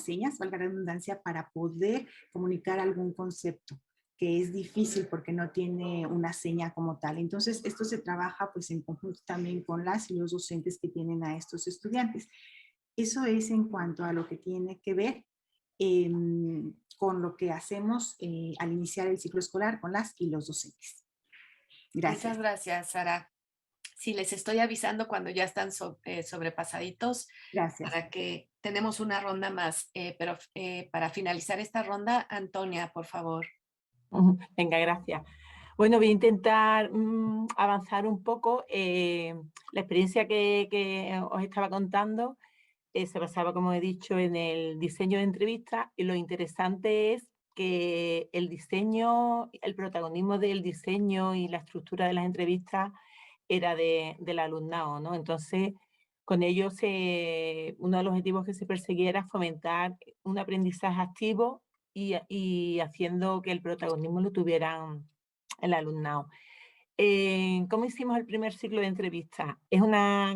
señas, valga la redundancia, para poder comunicar algún concepto que es difícil porque no tiene una seña como tal. Entonces, esto se trabaja pues en conjunto también con las y los docentes que tienen a estos estudiantes. Eso es en cuanto a lo que tiene que ver con lo que hacemos al iniciar el ciclo escolar con las y los docentes. Gracias. Muchas gracias, Sara. Sí, les estoy avisando cuando ya están sobrepasaditos. Gracias. Para que tenemos una ronda más, pero para finalizar esta ronda, Antonia, por favor. Venga, gracias. Bueno, voy a intentar avanzar un poco. La experiencia que os estaba contando se basaba, como he dicho, en el diseño de entrevistas, y lo interesante es que el diseño, el protagonismo del diseño y la estructura de las entrevistas era del alumnado, ¿no? Entonces, con ello uno de los objetivos que se perseguía era fomentar un aprendizaje activo y haciendo que el protagonismo lo tuvieran el alumnado. ¿Cómo hicimos el primer ciclo de entrevistas?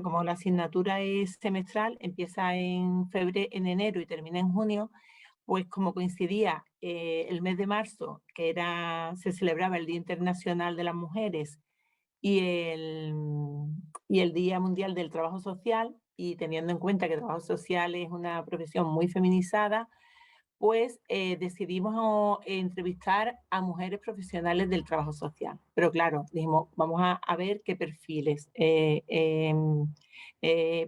Como la asignatura es semestral, empieza en enero y termina en junio, pues como coincidía el mes de marzo, que se celebraba el Día Internacional de las Mujeres y el Día Mundial del Trabajo Social, y teniendo en cuenta que el trabajo social es una profesión muy feminizada, pues decidimos entrevistar a mujeres profesionales del trabajo social. Pero claro, dijimos, vamos a ver qué perfiles,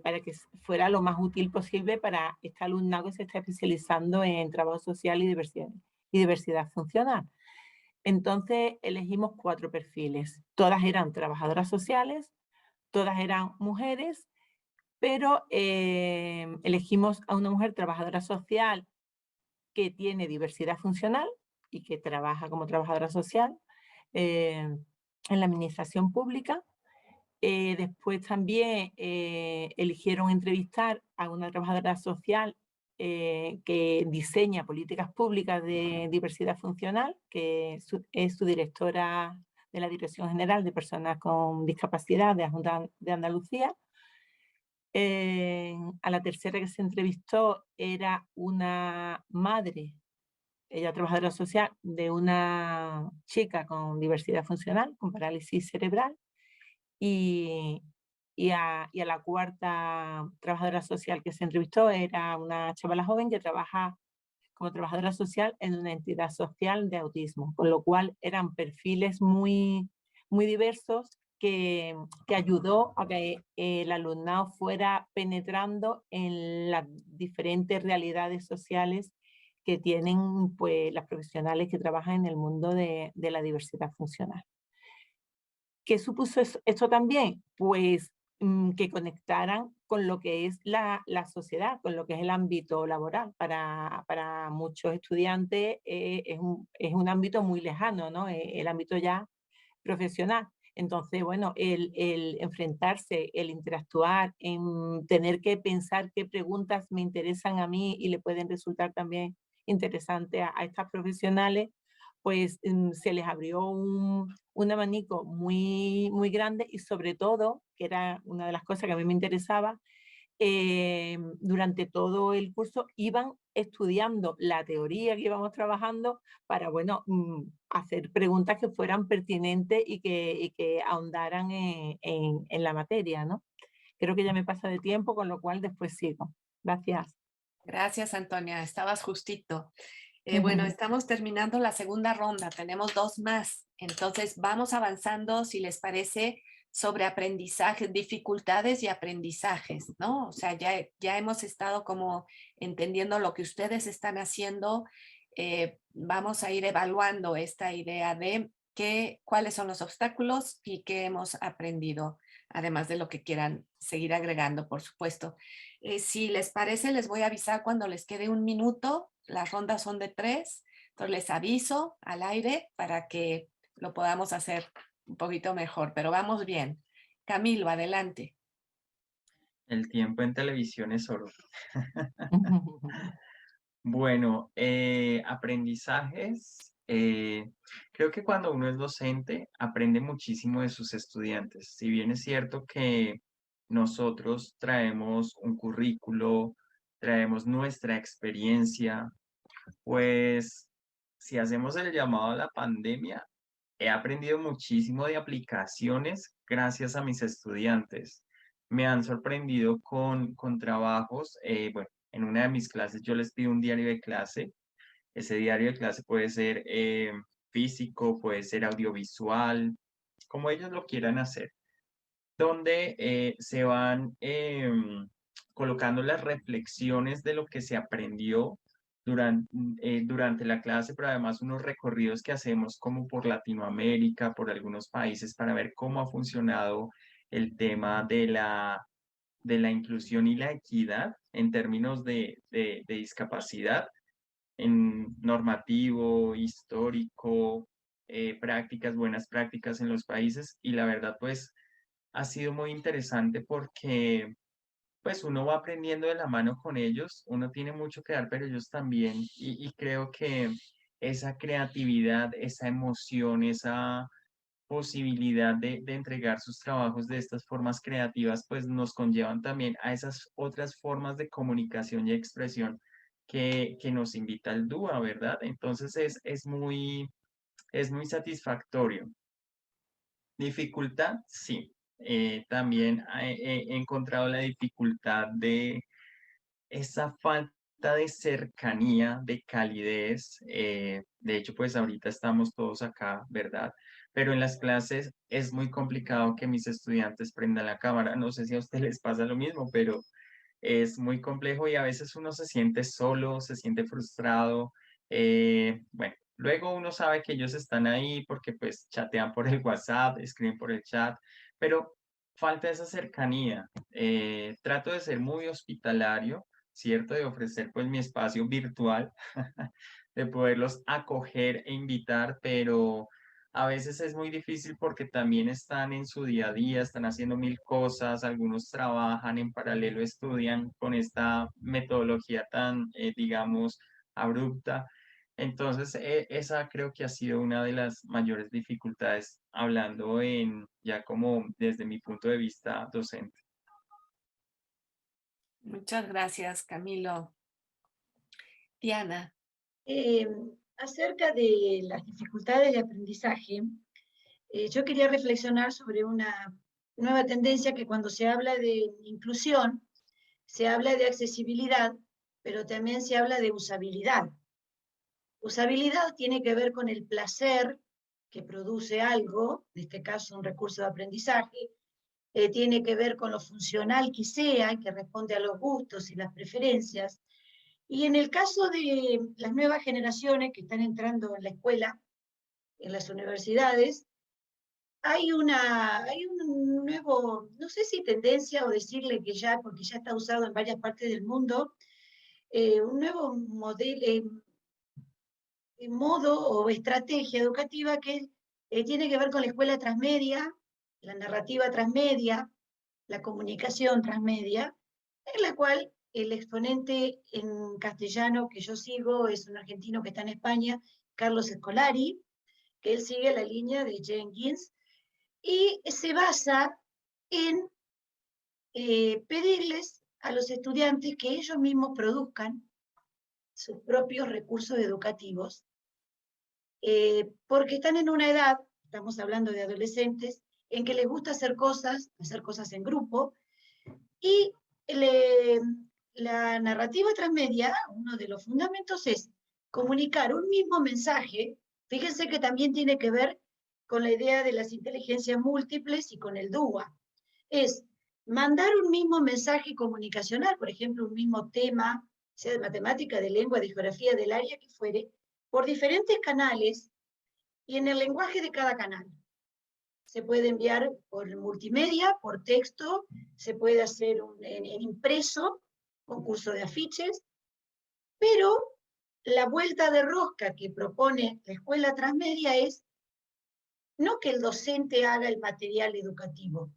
para que fuera lo más útil posible para este alumnado que se está especializando en trabajo social y diversidad funcional. Entonces elegimos 4 perfiles. Todas eran trabajadoras sociales, todas eran mujeres, pero elegimos a una mujer trabajadora social que tiene diversidad funcional y que trabaja como trabajadora social en la administración pública. Después también eligieron entrevistar a una trabajadora social que diseña políticas públicas de diversidad funcional, que es su directora de la Dirección General de Personas con Discapacidad de la Junta de Andalucía. A la tercera que se entrevistó era una madre, ella trabajadora social, de una chica con diversidad funcional, con parálisis cerebral, y a la cuarta trabajadora social que se entrevistó era una chavala joven que trabaja como trabajadora social en una entidad social de autismo, con lo cual eran perfiles muy diversos que ayudó a que el alumnado fuera penetrando en las diferentes realidades sociales que tienen pues, las profesionales que trabajan en el mundo de la diversidad funcional. ¿Qué supuso esto también? Pues que conectaran con lo que es la sociedad, con lo que es el ámbito laboral. Para muchos estudiantes es un ámbito muy lejano, ¿no? El ámbito ya profesional. Entonces, bueno, el enfrentarse, el interactuar, en tener que pensar qué preguntas me interesan a mí y le pueden resultar también interesantes a estas profesionales, pues se les abrió un abanico muy, muy grande y sobre todo, que era una de las cosas que a mí me interesaba, durante todo el curso iban estudiando la teoría que íbamos trabajando para, bueno, hacer preguntas que fueran pertinentes y que ahondaran en la materia, ¿no? Creo que ya me pasa de tiempo, con lo cual después sigo. Gracias. Gracias, Antonia. Estabas justito. Bueno, estamos terminando la segunda ronda. Tenemos 2 más. Entonces, vamos avanzando, si les parece, sobre aprendizaje, dificultades y aprendizajes, ¿no? O sea, ya hemos estado como entendiendo lo que ustedes están haciendo. Vamos a ir evaluando esta idea de cuáles son los obstáculos y qué hemos aprendido, además de lo que quieran seguir agregando, por supuesto. Si les parece, les voy a avisar cuando les quede 1 minuto. Las rondas son de 3, entonces les aviso al aire para que lo podamos hacer un poquito mejor, pero vamos bien. Camilo, adelante. El tiempo en televisión es oro. Bueno, aprendizajes. Creo que cuando uno es docente, aprende muchísimo de sus estudiantes. Si bien es cierto que nosotros traemos un currículo, traemos nuestra experiencia, pues si hacemos el llamado a la pandemia, he aprendido muchísimo de aplicaciones gracias a mis estudiantes. Me han sorprendido con trabajos. Bueno, en una de mis clases yo les pido un diario de clase. Ese diario de clase puede ser físico, puede ser audiovisual, como ellos lo quieran hacer, donde se van colocando las reflexiones de lo que se aprendió durante la clase, pero además unos recorridos que hacemos como por Latinoamérica, por algunos países, para ver cómo ha funcionado el tema de la inclusión y la equidad en términos de discapacidad, en normativo, histórico, prácticas, buenas prácticas en los países. Y la verdad, pues ha sido muy interesante porque pues uno va aprendiendo de la mano con ellos, uno tiene mucho que dar, pero ellos también, y creo que esa creatividad, esa emoción, esa posibilidad de entregar sus trabajos de estas formas creativas, pues nos conllevan también a esas otras formas de comunicación y expresión que nos invita el DUA, ¿verdad? Entonces es muy satisfactorio. Dificultad, sí. También he encontrado la dificultad de esa falta de cercanía, de calidez. De hecho, pues ahorita estamos todos acá, ¿verdad? Pero en las clases es muy complicado que mis estudiantes prendan la cámara. No sé si a ustedes les pasa lo mismo, pero es muy complejo y a veces uno se siente solo, se siente frustrado. Bueno, luego uno sabe que ellos están ahí porque pues chatean por el WhatsApp, escriben por el chat, pero falta esa cercanía. Trato de ser muy hospitalario, ¿cierto? De ofrecer pues mi espacio virtual, de poderlos acoger e invitar, pero a veces es muy difícil porque también están en su día a día, están haciendo 1000 cosas, algunos trabajan en paralelo, estudian con esta metodología tan, digamos, abrupta. Entonces, esa creo que ha sido una de las mayores dificultades, hablando ya como desde mi punto de vista docente. Muchas gracias, Camilo. Diana. Acerca de las dificultades de aprendizaje, yo quería reflexionar sobre una nueva tendencia que cuando se habla de inclusión, se habla de accesibilidad, pero también se habla de usabilidad. Usabilidad tiene que ver con el placer que produce algo, en este caso un recurso de aprendizaje, tiene que ver con lo funcional que sea, que responde a los gustos y las preferencias. Y en el caso de las nuevas generaciones que están entrando en la escuela, en las universidades, hay un nuevo, no sé si tendencia o decirle que ya, porque ya está usado en varias partes del mundo, un nuevo modelo, modo o estrategia educativa que tiene que ver con la escuela transmedia, la narrativa transmedia, la comunicación transmedia, en la cual el exponente en castellano que yo sigo es un argentino que está en España, Carlos Scolari, que él sigue la línea de Jenkins, y se basa en pedirles a los estudiantes que ellos mismos produzcan sus propios recursos educativos, porque están en una edad, estamos hablando de adolescentes, en que les gusta hacer cosas en grupo, y la narrativa transmedia, uno de los fundamentos es comunicar un mismo mensaje. Fíjense que también tiene que ver con la idea de las inteligencias múltiples y con el DUA. Es mandar un mismo mensaje comunicacional, por ejemplo, un mismo tema, sea de matemática, de lengua, de geografía, del área que fuere, por diferentes canales y en el lenguaje de cada canal. Se puede enviar por multimedia, por texto, se puede hacer en impreso, concurso de afiches, pero la vuelta de rosca que propone la escuela transmedia es no que el docente haga el material educativo,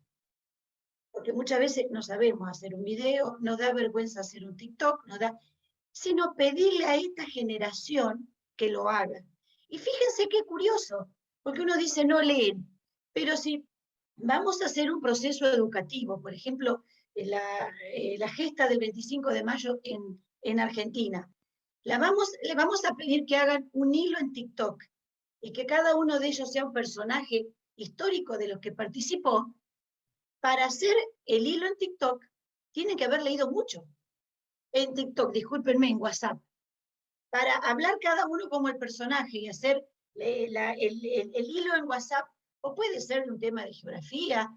porque muchas veces no sabemos hacer un video, nos da vergüenza hacer un TikTok, sino pedirle a esta generación que lo haga. Y fíjense qué curioso, porque uno dice no leen, pero si vamos a hacer un proceso educativo, por ejemplo, la gesta del 25 de mayo en Argentina, le vamos a pedir que hagan un hilo en TikTok y que cada uno de ellos sea un personaje histórico de los que participó. Para hacer el hilo en TikTok, tienen que haber leído mucho. En TikTok, discúlpenme, en WhatsApp. Para hablar cada uno como el personaje y hacer el hilo en WhatsApp, o puede ser un tema de geografía,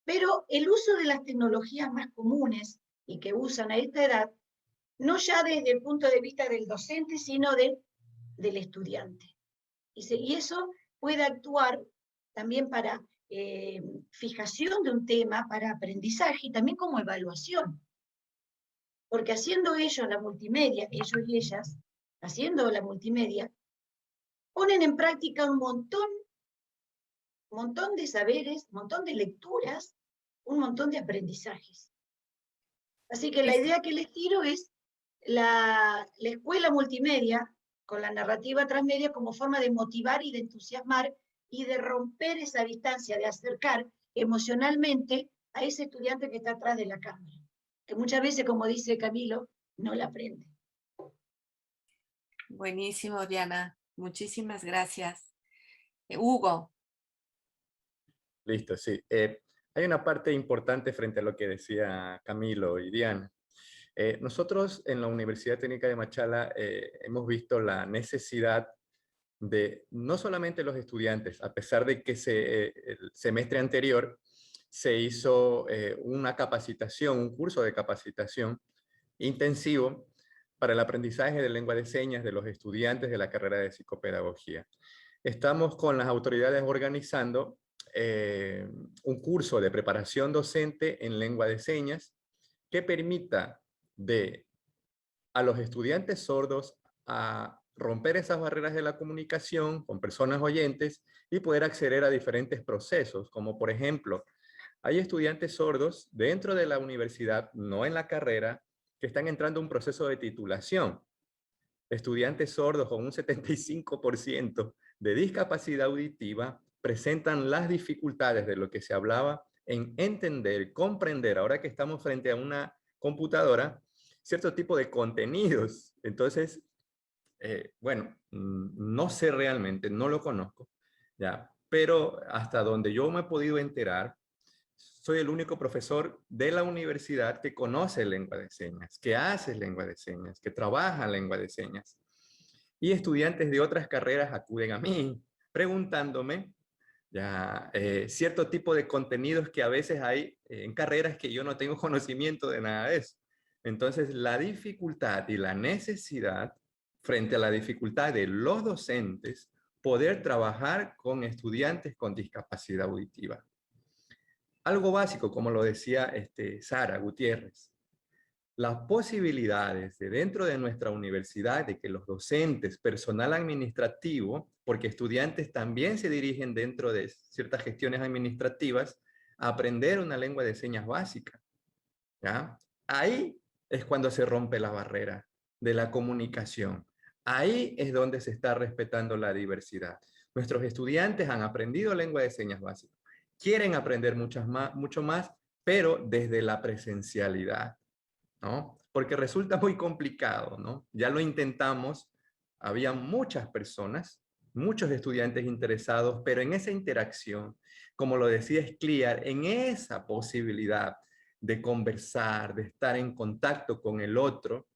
pero el uso de las tecnologías más comunes y que usan a esta edad, no ya desde el punto de vista del docente, sino del estudiante. Y eso puede actuar también para fijación de un tema, para aprendizaje y también como evaluación. Porque haciendo ellos la multimedia, ellos y ellas, haciendo la multimedia, ponen en práctica un montón de saberes, un montón de lecturas, un montón de aprendizajes. Así que la idea que les tiro es la escuela multimedia con la narrativa transmedia como forma de motivar y de entusiasmar y de romper esa distancia, de acercar emocionalmente a ese estudiante que está atrás de la cámara, que muchas veces, como dice Camilo, no la aprende. Buenísimo, Diana. Muchísimas gracias. Hugo. Listo, sí. Hay una parte importante frente a lo que decía Camilo y Diana. Nosotros en la Universidad Técnica de Machala hemos visto la necesidad de no solamente los estudiantes, a pesar de que el semestre anterior se hizo una capacitación, un curso de capacitación intensivo para el aprendizaje de lengua de señas de los estudiantes de la carrera de psicopedagogía. Estamos con las autoridades organizando un curso de preparación docente en lengua de señas que permita a los estudiantes sordos a romper esas barreras de la comunicación con personas oyentes y poder acceder a diferentes procesos, como por ejemplo, hay estudiantes sordos dentro de la universidad, no en la carrera, que están entrando a un proceso de titulación. Estudiantes sordos con un 75% de discapacidad auditiva presentan las dificultades de lo que se hablaba en entender, comprender, ahora que estamos frente a una computadora, cierto tipo de contenidos. Entonces, bueno, no sé realmente, no lo conozco, ¿ya? Pero hasta donde yo me he podido enterar, soy el único profesor de la universidad que conoce lengua de señas, que hace lengua de señas, que trabaja lengua de señas. Y estudiantes de otras carreras acuden a mí preguntándome ya, cierto tipo de contenidos que a veces hay en carreras que yo no tengo conocimiento de nada de eso. Entonces, la dificultad y la necesidad frente a la dificultad de los docentes poder trabajar con estudiantes con discapacidad auditiva. Algo básico, como lo decía Sara Gutiérrez, las posibilidades de dentro de nuestra universidad de que los docentes, personal administrativo, porque estudiantes también se dirigen dentro de ciertas gestiones administrativas, a aprender una lengua de señas básica, ¿ya? Ahí es cuando se rompe la barrera de la comunicación. Ahí es donde se está respetando la diversidad. Nuestros estudiantes han aprendido lengua de señas básica. Quieren aprender mucho más, pero desde la presencialidad, ¿no? Porque resulta muy complicado, ¿no? Ya lo intentamos, había muchas personas, muchos estudiantes interesados, pero en esa interacción, como lo decía Scliar, en esa posibilidad de conversar, de estar en contacto con el otro,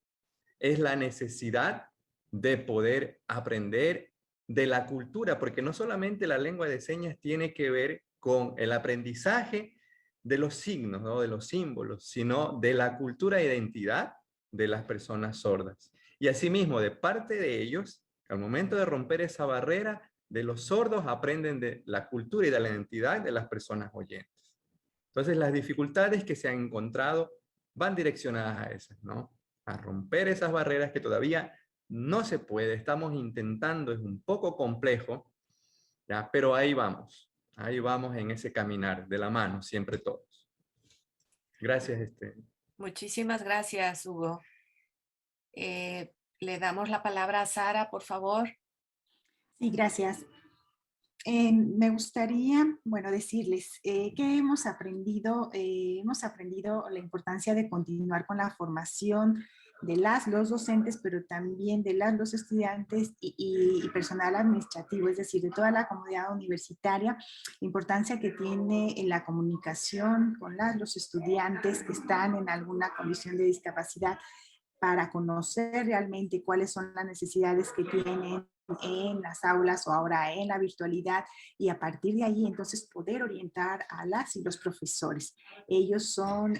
es la necesidad de poder aprender de la cultura, porque no solamente la lengua de señas tiene que ver con el aprendizaje de los signos, ¿no? De los símbolos, sino de la cultura e identidad de las personas sordas. Y asimismo, de parte de ellos, al momento de romper esa barrera, de los sordos aprenden de la cultura y de la identidad de las personas oyentes. Entonces, las dificultades que se han encontrado van direccionadas a esas, ¿no? A romper esas barreras que todavía no se puede, estamos intentando, es un poco complejo, ¿ya? Pero ahí vamos en ese caminar de la mano, siempre todos. Gracias, Muchísimas gracias, Hugo. Le damos la palabra a Sara, por favor. Sí, gracias. Me gustaría, bueno, decirles que hemos aprendido la importancia de continuar con la formación de los docentes, pero también de los estudiantes y personal administrativo, es decir, de toda la comunidad universitaria, la importancia que tiene en la comunicación con los estudiantes que están en alguna condición de discapacidad para conocer realmente cuáles son las necesidades que tienen en las aulas o ahora en la virtualidad y a partir de ahí entonces poder orientar a las y los profesores. Ellas son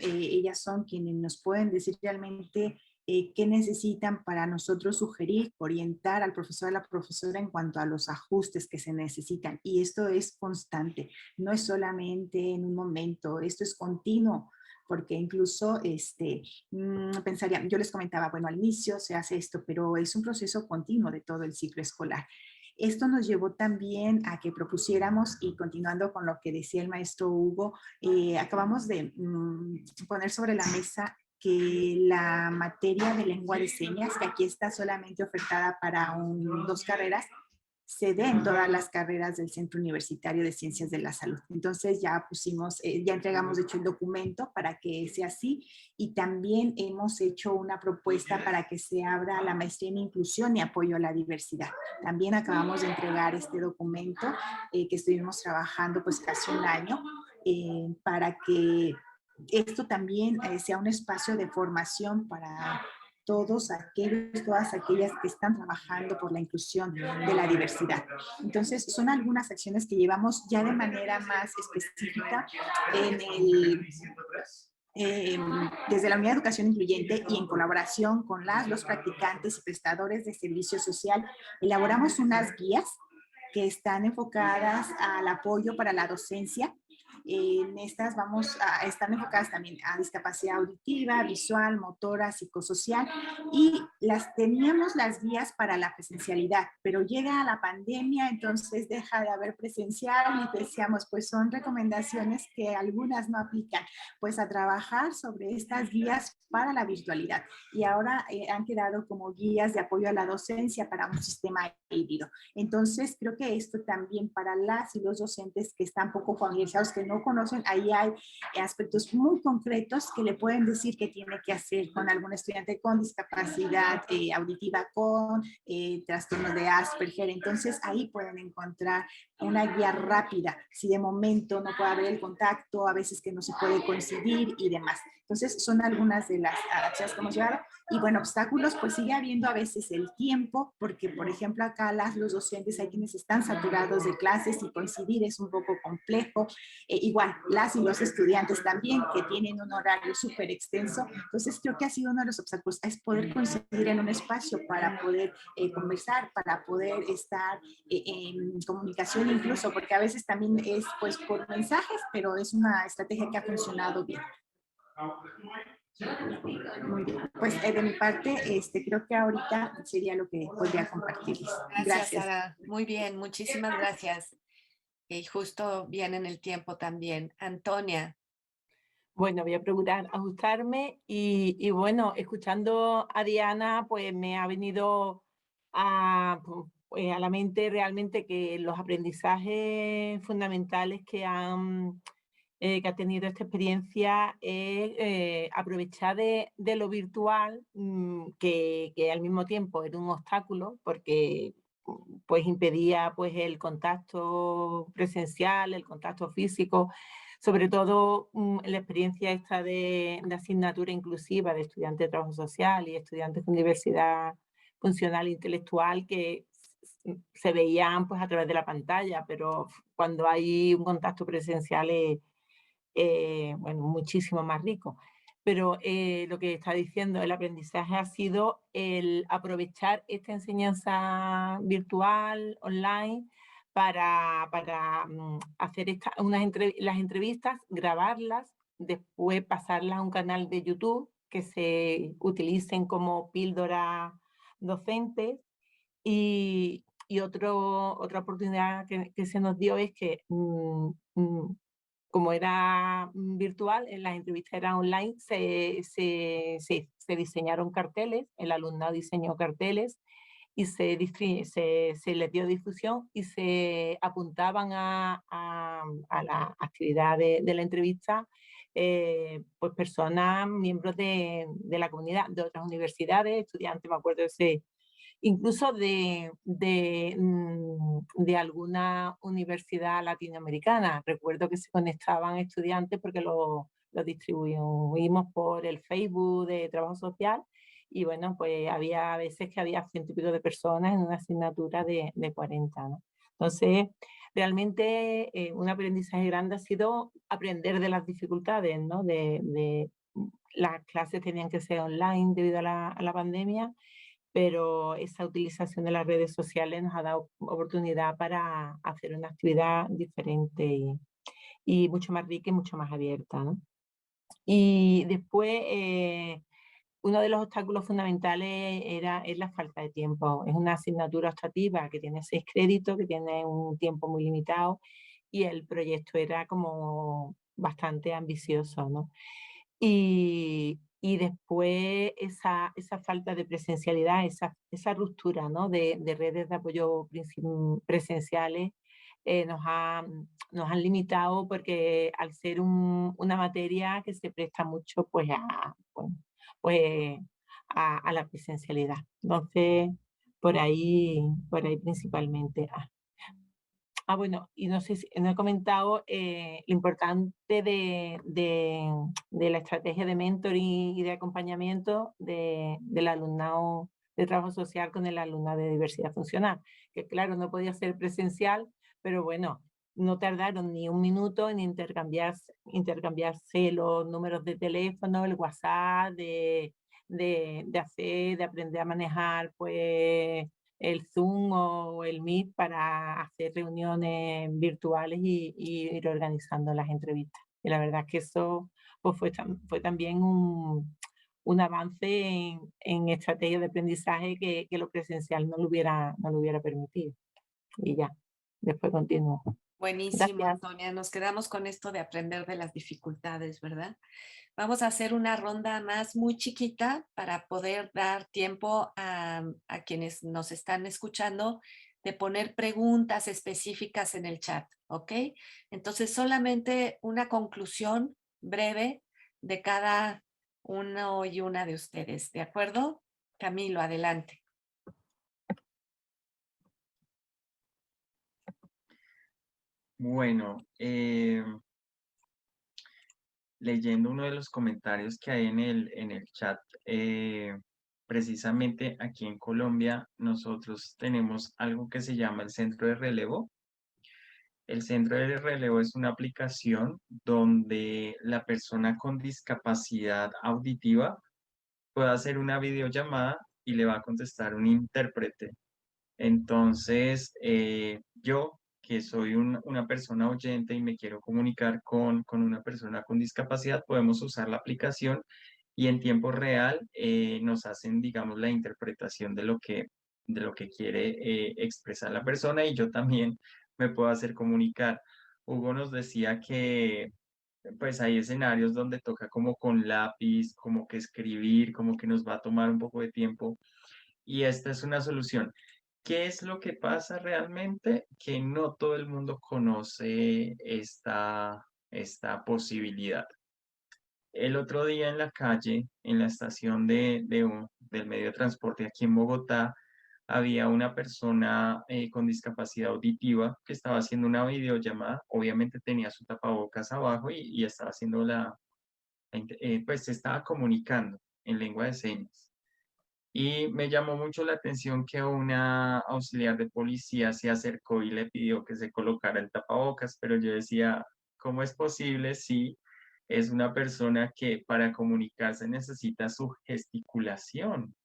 quienes nos pueden decir realmente qué necesitan para nosotros sugerir, orientar al profesor, a la profesora en cuanto a los ajustes que se necesitan. Y esto es constante, no es solamente en un momento, esto es continuo. Porque incluso pensaría, yo les comentaba, bueno, al inicio se hace esto, pero es un proceso continuo de todo el ciclo escolar. Esto nos llevó también a que propusiéramos, y continuando con lo que decía el maestro Hugo, acabamos de poner sobre la mesa que la materia de lengua de señas, que aquí está solamente ofertada para 2 carreras, se dé en todas las carreras del Centro Universitario de Ciencias de la Salud. Entonces ya ya entregamos de hecho el documento para que sea así y también hemos hecho una propuesta para que se abra la maestría en inclusión y apoyo a la diversidad. También acabamos de entregar este documento que estuvimos trabajando pues casi un año para que esto también sea un espacio de formación para todas aquellas que están trabajando por la inclusión de la diversidad. Entonces, son algunas acciones que llevamos ya de manera más específica desde la Unidad de Educación Incluyente y en colaboración con los practicantes y prestadores de servicio social, elaboramos unas guías que están enfocadas al apoyo para la docencia. En estas están enfocadas también a discapacidad auditiva, visual, motora, psicosocial y teníamos las guías para la presencialidad, pero llega la pandemia, entonces deja de haber presencial y decíamos, pues son recomendaciones que algunas no aplican, pues a trabajar sobre estas guías para la virtualidad y ahora han quedado como guías de apoyo a la docencia para un sistema híbrido. Entonces creo que esto también para las y los docentes que están poco familiarizados, que no no conocen, ahí hay aspectos muy concretos que le pueden decir que tiene que hacer con algún estudiante con discapacidad auditiva, con trastornos de Asperger. Entonces ahí pueden encontrar una guía rápida, si de momento no puede haber el contacto, a veces que no se puede coincidir y demás. Entonces son algunas de las acciones que hemos llevado. Y bueno, obstáculos, pues sigue habiendo a veces el tiempo, porque por ejemplo acá los docentes hay quienes están saturados de clases y coincidir es un poco complejo. Igual, las y los estudiantes también, que tienen un horario súper extenso. Entonces creo que ha sido uno de los obstáculos, es poder coincidir en un espacio para poder conversar, para poder estar en comunicación incluso, porque a veces también es pues por mensajes, pero es una estrategia que ha funcionado bien. Muy bien. Pues de mi parte, creo que ahorita sería lo que podría compartirles. Gracias, Sara. Muy bien, muchísimas gracias. Y justo bien en el tiempo también. Antonia. Bueno, voy a procurar ajustarme y bueno, escuchando a Diana, pues me ha venido pues, a la mente realmente que los aprendizajes fundamentales que ha tenido esta experiencia es aprovechar de lo virtual, que al mismo tiempo era un obstáculo porque pues impedía pues el contacto presencial, el contacto físico, sobre todo la experiencia esta de asignatura inclusiva de estudiantes de trabajo social y estudiantes de universidad funcional e intelectual que se veían pues a través de la pantalla, pero cuando hay un contacto presencial es bueno, muchísimo más rico. Pero lo que está diciendo el aprendizaje ha sido el aprovechar esta enseñanza virtual, online, para hacer las entrevistas, grabarlas, después pasarlas a un canal de YouTube que se utilicen como píldora docentes. Y otra oportunidad que se nos dio es que como era virtual, en las entrevistas eran online, se diseñaron carteles, el alumnado diseñó carteles y se les dio difusión y se apuntaban a la actividad de la entrevista pues personas, miembros de la comunidad, de otras universidades, estudiantes, me acuerdo incluso de alguna universidad latinoamericana. Recuerdo que se conectaban estudiantes porque lo distribuimos por el Facebook de Trabajo Social y bueno, pues había veces que había 100 y pico de personas en una asignatura de 40, ¿no? Entonces, realmente un aprendizaje grande ha sido aprender de las dificultades, ¿no? Las clases tenían que ser online debido a la pandemia, pero esa utilización de las redes sociales nos ha dado oportunidad para hacer una actividad diferente y mucho más rica y mucho más abierta, ¿no? Y después, uno de los obstáculos fundamentales es la falta de tiempo. Es una asignatura optativa que tiene 6 créditos, que tiene un tiempo muy limitado y el proyecto era como bastante ambicioso, ¿no? Y después esa falta de presencialidad, esa ruptura, ¿no? de redes de apoyo presenciales nos han limitado porque al ser una materia que se presta mucho pues pues, a la presencialidad. Entonces, por ahí principalmente. Bueno, y no sé si no he comentado lo importante de la estrategia de mentoring y de acompañamiento del alumnado de trabajo social con el alumnado de diversidad funcional, que claro, no podía ser presencial, pero bueno, no tardaron ni un minuto en intercambiarse los números de teléfono, el WhatsApp, de aprender a manejar pues el Zoom o el Meet para hacer reuniones virtuales y ir organizando las entrevistas. Y la verdad es que eso pues, fue también un avance en estrategias de aprendizaje que lo presencial no lo hubiera permitido. Y ya, después continúo. Buenísimo, Gracias. Antonia. Nos quedamos con esto de aprender de las dificultades, ¿verdad? Vamos a hacer una ronda más muy chiquita para poder dar tiempo a quienes nos están escuchando de poner preguntas específicas en el chat, ¿ok? Entonces, solamente una conclusión breve de cada uno y una de ustedes, ¿de acuerdo? Camilo, adelante. Bueno, leyendo uno de los comentarios que hay en el chat, precisamente aquí en Colombia nosotros tenemos algo que se llama el centro de relevo. El centro de relevo es una aplicación donde la persona con discapacidad auditiva puede hacer una videollamada y le va a contestar un intérprete. Entonces, yo, que soy una persona oyente y me quiero comunicar con una persona con discapacidad, podemos usar la aplicación y en tiempo real nos hacen, digamos, la interpretación de lo que quiere expresar la persona y yo también me puedo hacer comunicar. Hugo nos decía que pues hay escenarios donde toca como con lápiz, como que escribir, como que nos va a tomar un poco de tiempo y esta es una solución. ¿Qué es lo que pasa realmente? Que no todo el mundo conoce esta posibilidad. El otro día en la calle, en la estación del medio de transporte aquí en Bogotá, había una persona con discapacidad auditiva que estaba haciendo una videollamada. Obviamente tenía su tapabocas abajo y estaba haciendo pues se estaba comunicando en lengua de señas. Y me llamó mucho la atención que una auxiliar de policía se acercó y le pidió que se colocara el tapabocas, pero yo decía, ¿cómo es posible si es una persona que para comunicarse necesita su gesticulación?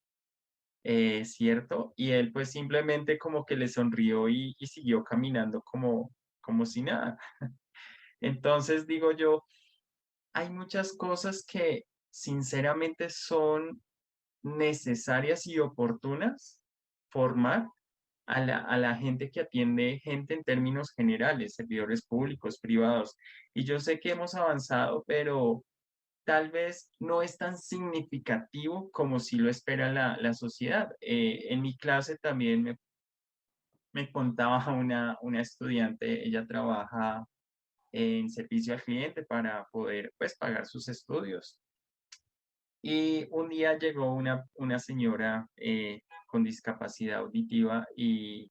¿Cierto? Y él pues simplemente como que le sonrió y siguió caminando como si nada. Entonces digo yo, hay muchas cosas que sinceramente son necesarias y oportunas formar a la gente que atiende gente en términos generales, servidores públicos, privados. Y yo sé que hemos avanzado, pero tal vez no es tan significativo como si lo espera la sociedad. En mi clase también me contaba una estudiante, ella trabaja en servicio al cliente para poder pues pagar sus estudios. Y un día llegó una señora con discapacidad auditiva y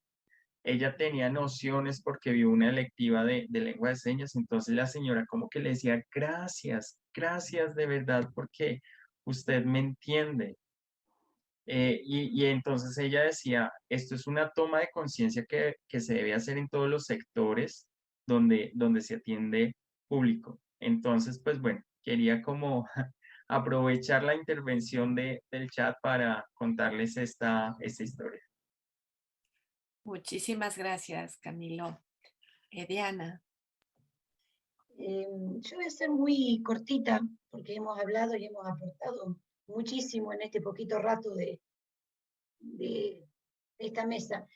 ella tenía nociones porque vio una electiva de lengua de señas, entonces la señora como que le decía, gracias, gracias de verdad porque usted me entiende. Y entonces ella decía, esto es una toma de conciencia que se debe hacer en todos los sectores donde se atiende público. Entonces, pues bueno, quería como aprovechar la intervención del chat para contarles esta historia. Muchísimas gracias, Camilo. Diana. Yo voy a ser muy cortita porque hemos hablado y hemos aportado muchísimo en este poquito rato de esta mesa.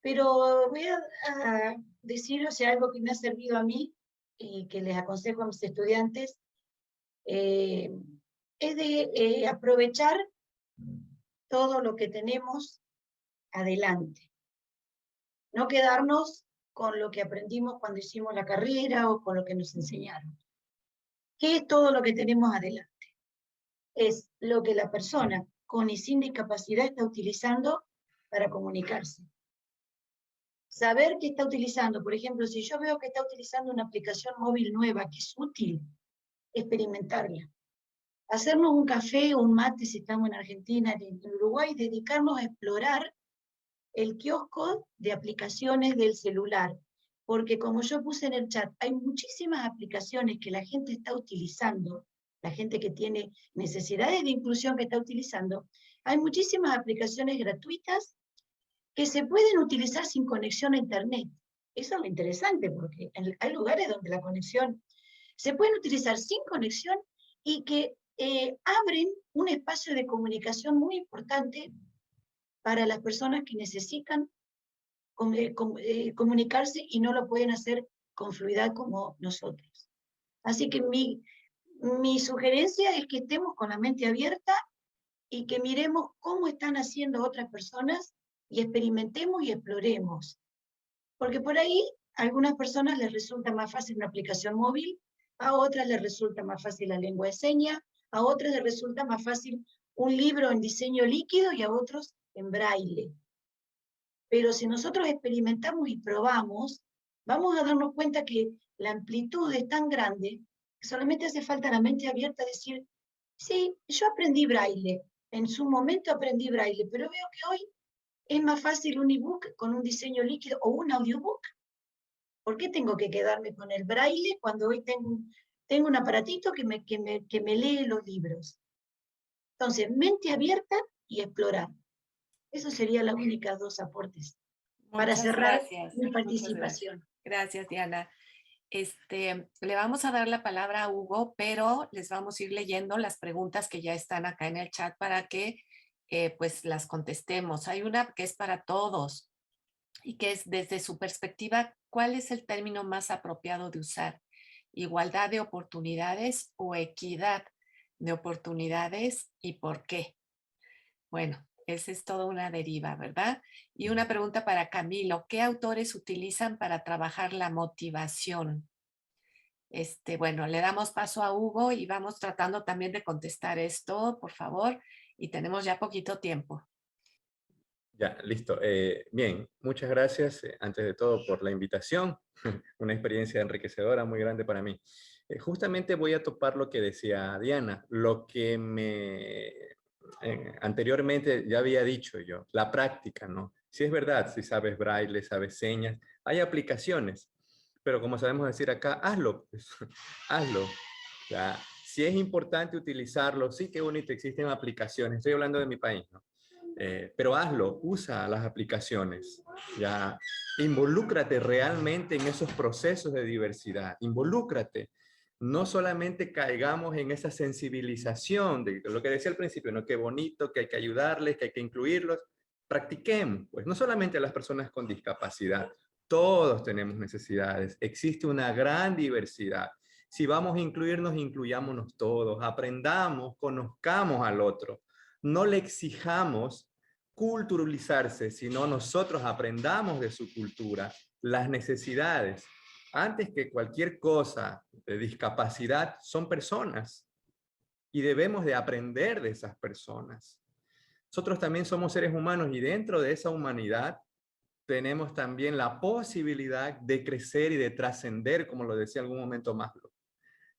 Pero voy a deciros algo que me ha servido a mí y que les aconsejo a mis estudiantes, es de aprovechar todo lo que tenemos adelante. No quedarnos con lo que aprendimos cuando hicimos la carrera o con lo que nos enseñaron. ¿Qué es todo lo que tenemos adelante? Es lo que la persona con y sin discapacidad está utilizando para comunicarse. Saber que está utilizando, por ejemplo, si yo veo que está utilizando una aplicación móvil nueva que es útil, experimentarla. Hacernos un café o un mate si estamos en Argentina, en Uruguay, dedicarnos a explorar el kiosco de aplicaciones del celular, porque como yo puse en el chat, hay muchísimas aplicaciones que la gente está utilizando, la gente que tiene necesidades de inclusión que está utilizando, hay muchísimas aplicaciones gratuitas que se pueden utilizar sin conexión a internet. Eso es lo interesante, porque hay lugares donde la conexión se pueden utilizar sin conexión y que abren un espacio de comunicación muy importante para las personas que necesitan comunicarse y no lo pueden hacer con fluidez como nosotros. Así que mi sugerencia es que estemos con la mente abierta y que miremos cómo están haciendo otras personas y experimentemos y exploremos. Porque por ahí a algunas personas les resulta más fácil una aplicación móvil, a otras les resulta más fácil la lengua de señas, a otras les resulta más fácil un libro en diseño líquido y a otros en braille. Pero si nosotros experimentamos y probamos, vamos a darnos cuenta que la amplitud es tan grande que solamente hace falta la mente abierta a decir, sí, yo aprendí braille, en su momento aprendí braille, pero veo que hoy es más fácil un ebook con un diseño líquido o un audiobook. ¿Por qué tengo que quedarme con el braille cuando hoy tengo un aparatito que me lee los libros? Entonces, mente abierta y explorar. Eso serían las únicas dos aportes. Para Muchas cerrar gracias. mi Muchas participación. gracias, Diana. Le vamos a dar la palabra a Hugo, pero les vamos a ir leyendo las preguntas que ya están acá en el chat para que pues las contestemos. Hay una que es para todos y que es desde su perspectiva, ¿cuál es el término más apropiado de usar? ¿Igualdad de oportunidades o equidad de oportunidades y por qué? Bueno, esa es toda una deriva, ¿verdad? Y una pregunta para Camilo, ¿qué autores utilizan para trabajar la motivación? Bueno, le damos paso a Hugo y vamos tratando también de contestar esto, por favor, y tenemos ya poquito tiempo. Ya, listo. Bien, muchas gracias, antes de todo, por la invitación. Una experiencia enriquecedora muy grande para mí. Justamente voy a topar lo que decía Diana, lo que anteriormente ya había dicho yo, la práctica, ¿no? Si es verdad, si sabes braille, sabes señas, hay aplicaciones, pero como sabemos decir acá, hazlo, pues, hazlo. Ya, si es importante utilizarlo, sí, qué bonito, existen aplicaciones, estoy hablando de mi país, ¿no? Pero hazlo, usa las aplicaciones, ya, involúcrate realmente en esos procesos de diversidad, involúcrate. No solamente caigamos en esa sensibilización de lo que decía al principio, ¿no? Qué bonito, que hay que ayudarles, que hay que incluirlos. Practiquemos, pues, no solamente las personas con discapacidad, todos tenemos necesidades, existe una gran diversidad. Si vamos a incluirnos, incluyámonos todos, aprendamos, conozcamos al otro. No le exijamos culturalizarse, sino nosotros aprendamos de su cultura, las necesidades. Antes que cualquier cosa de discapacidad, son personas y debemos de aprender de esas personas. Nosotros también somos seres humanos y dentro de esa humanidad tenemos también la posibilidad de crecer y de trascender, como lo decía en algún momento Maslow,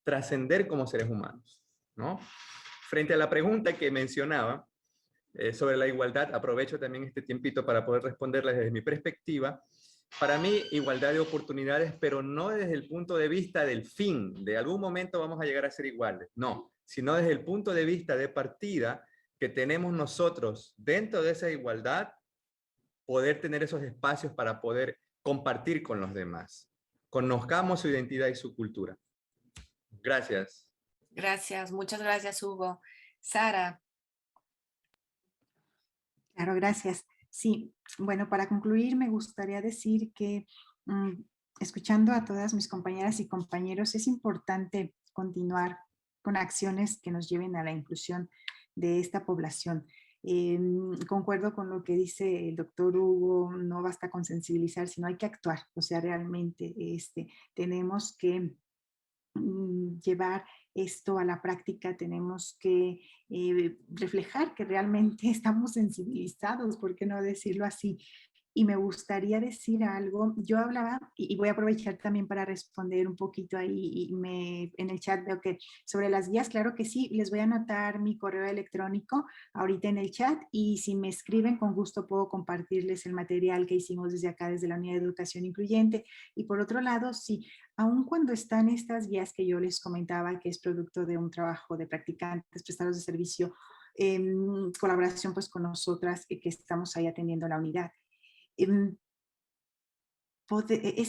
trascender como seres humanos, ¿no? Frente a la pregunta que mencionaba sobre la igualdad, aprovecho también este tiempito para poder responderla desde mi perspectiva. Para mí, igualdad de oportunidades, pero no desde el punto de vista del fin, de algún momento vamos a llegar a ser iguales, no, sino desde el punto de vista de partida que tenemos nosotros dentro de esa igualdad, poder tener esos espacios para poder compartir con los demás. Conozcamos su identidad y su cultura. Gracias. Gracias, muchas gracias, Hugo. Sara. Claro, gracias. Sí, bueno, para concluir me gustaría decir que escuchando a todas mis compañeras y compañeros, es importante continuar con acciones que nos lleven a la inclusión de esta población. Concuerdo con lo que dice el doctor Hugo, no basta con sensibilizar, sino hay que actuar. O sea, realmente tenemos que llevar esto a la práctica, tenemos que reflejar que realmente estamos sensibilizados, ¿por qué no decirlo así? Y me gustaría decir algo, yo hablaba, y voy a aprovechar también para responder un poquito ahí, en el chat veo que sobre las guías, claro que sí, les voy a anotar mi correo electrónico ahorita en el chat, y si me escriben, con gusto puedo compartirles el material que hicimos desde acá, desde la Unidad de Educación Incluyente. Y por otro lado, sí, aun cuando están estas guías que yo les comentaba, que es producto de un trabajo de practicantes, prestadores de servicio, en colaboración pues con nosotras que estamos ahí atendiendo la unidad. Es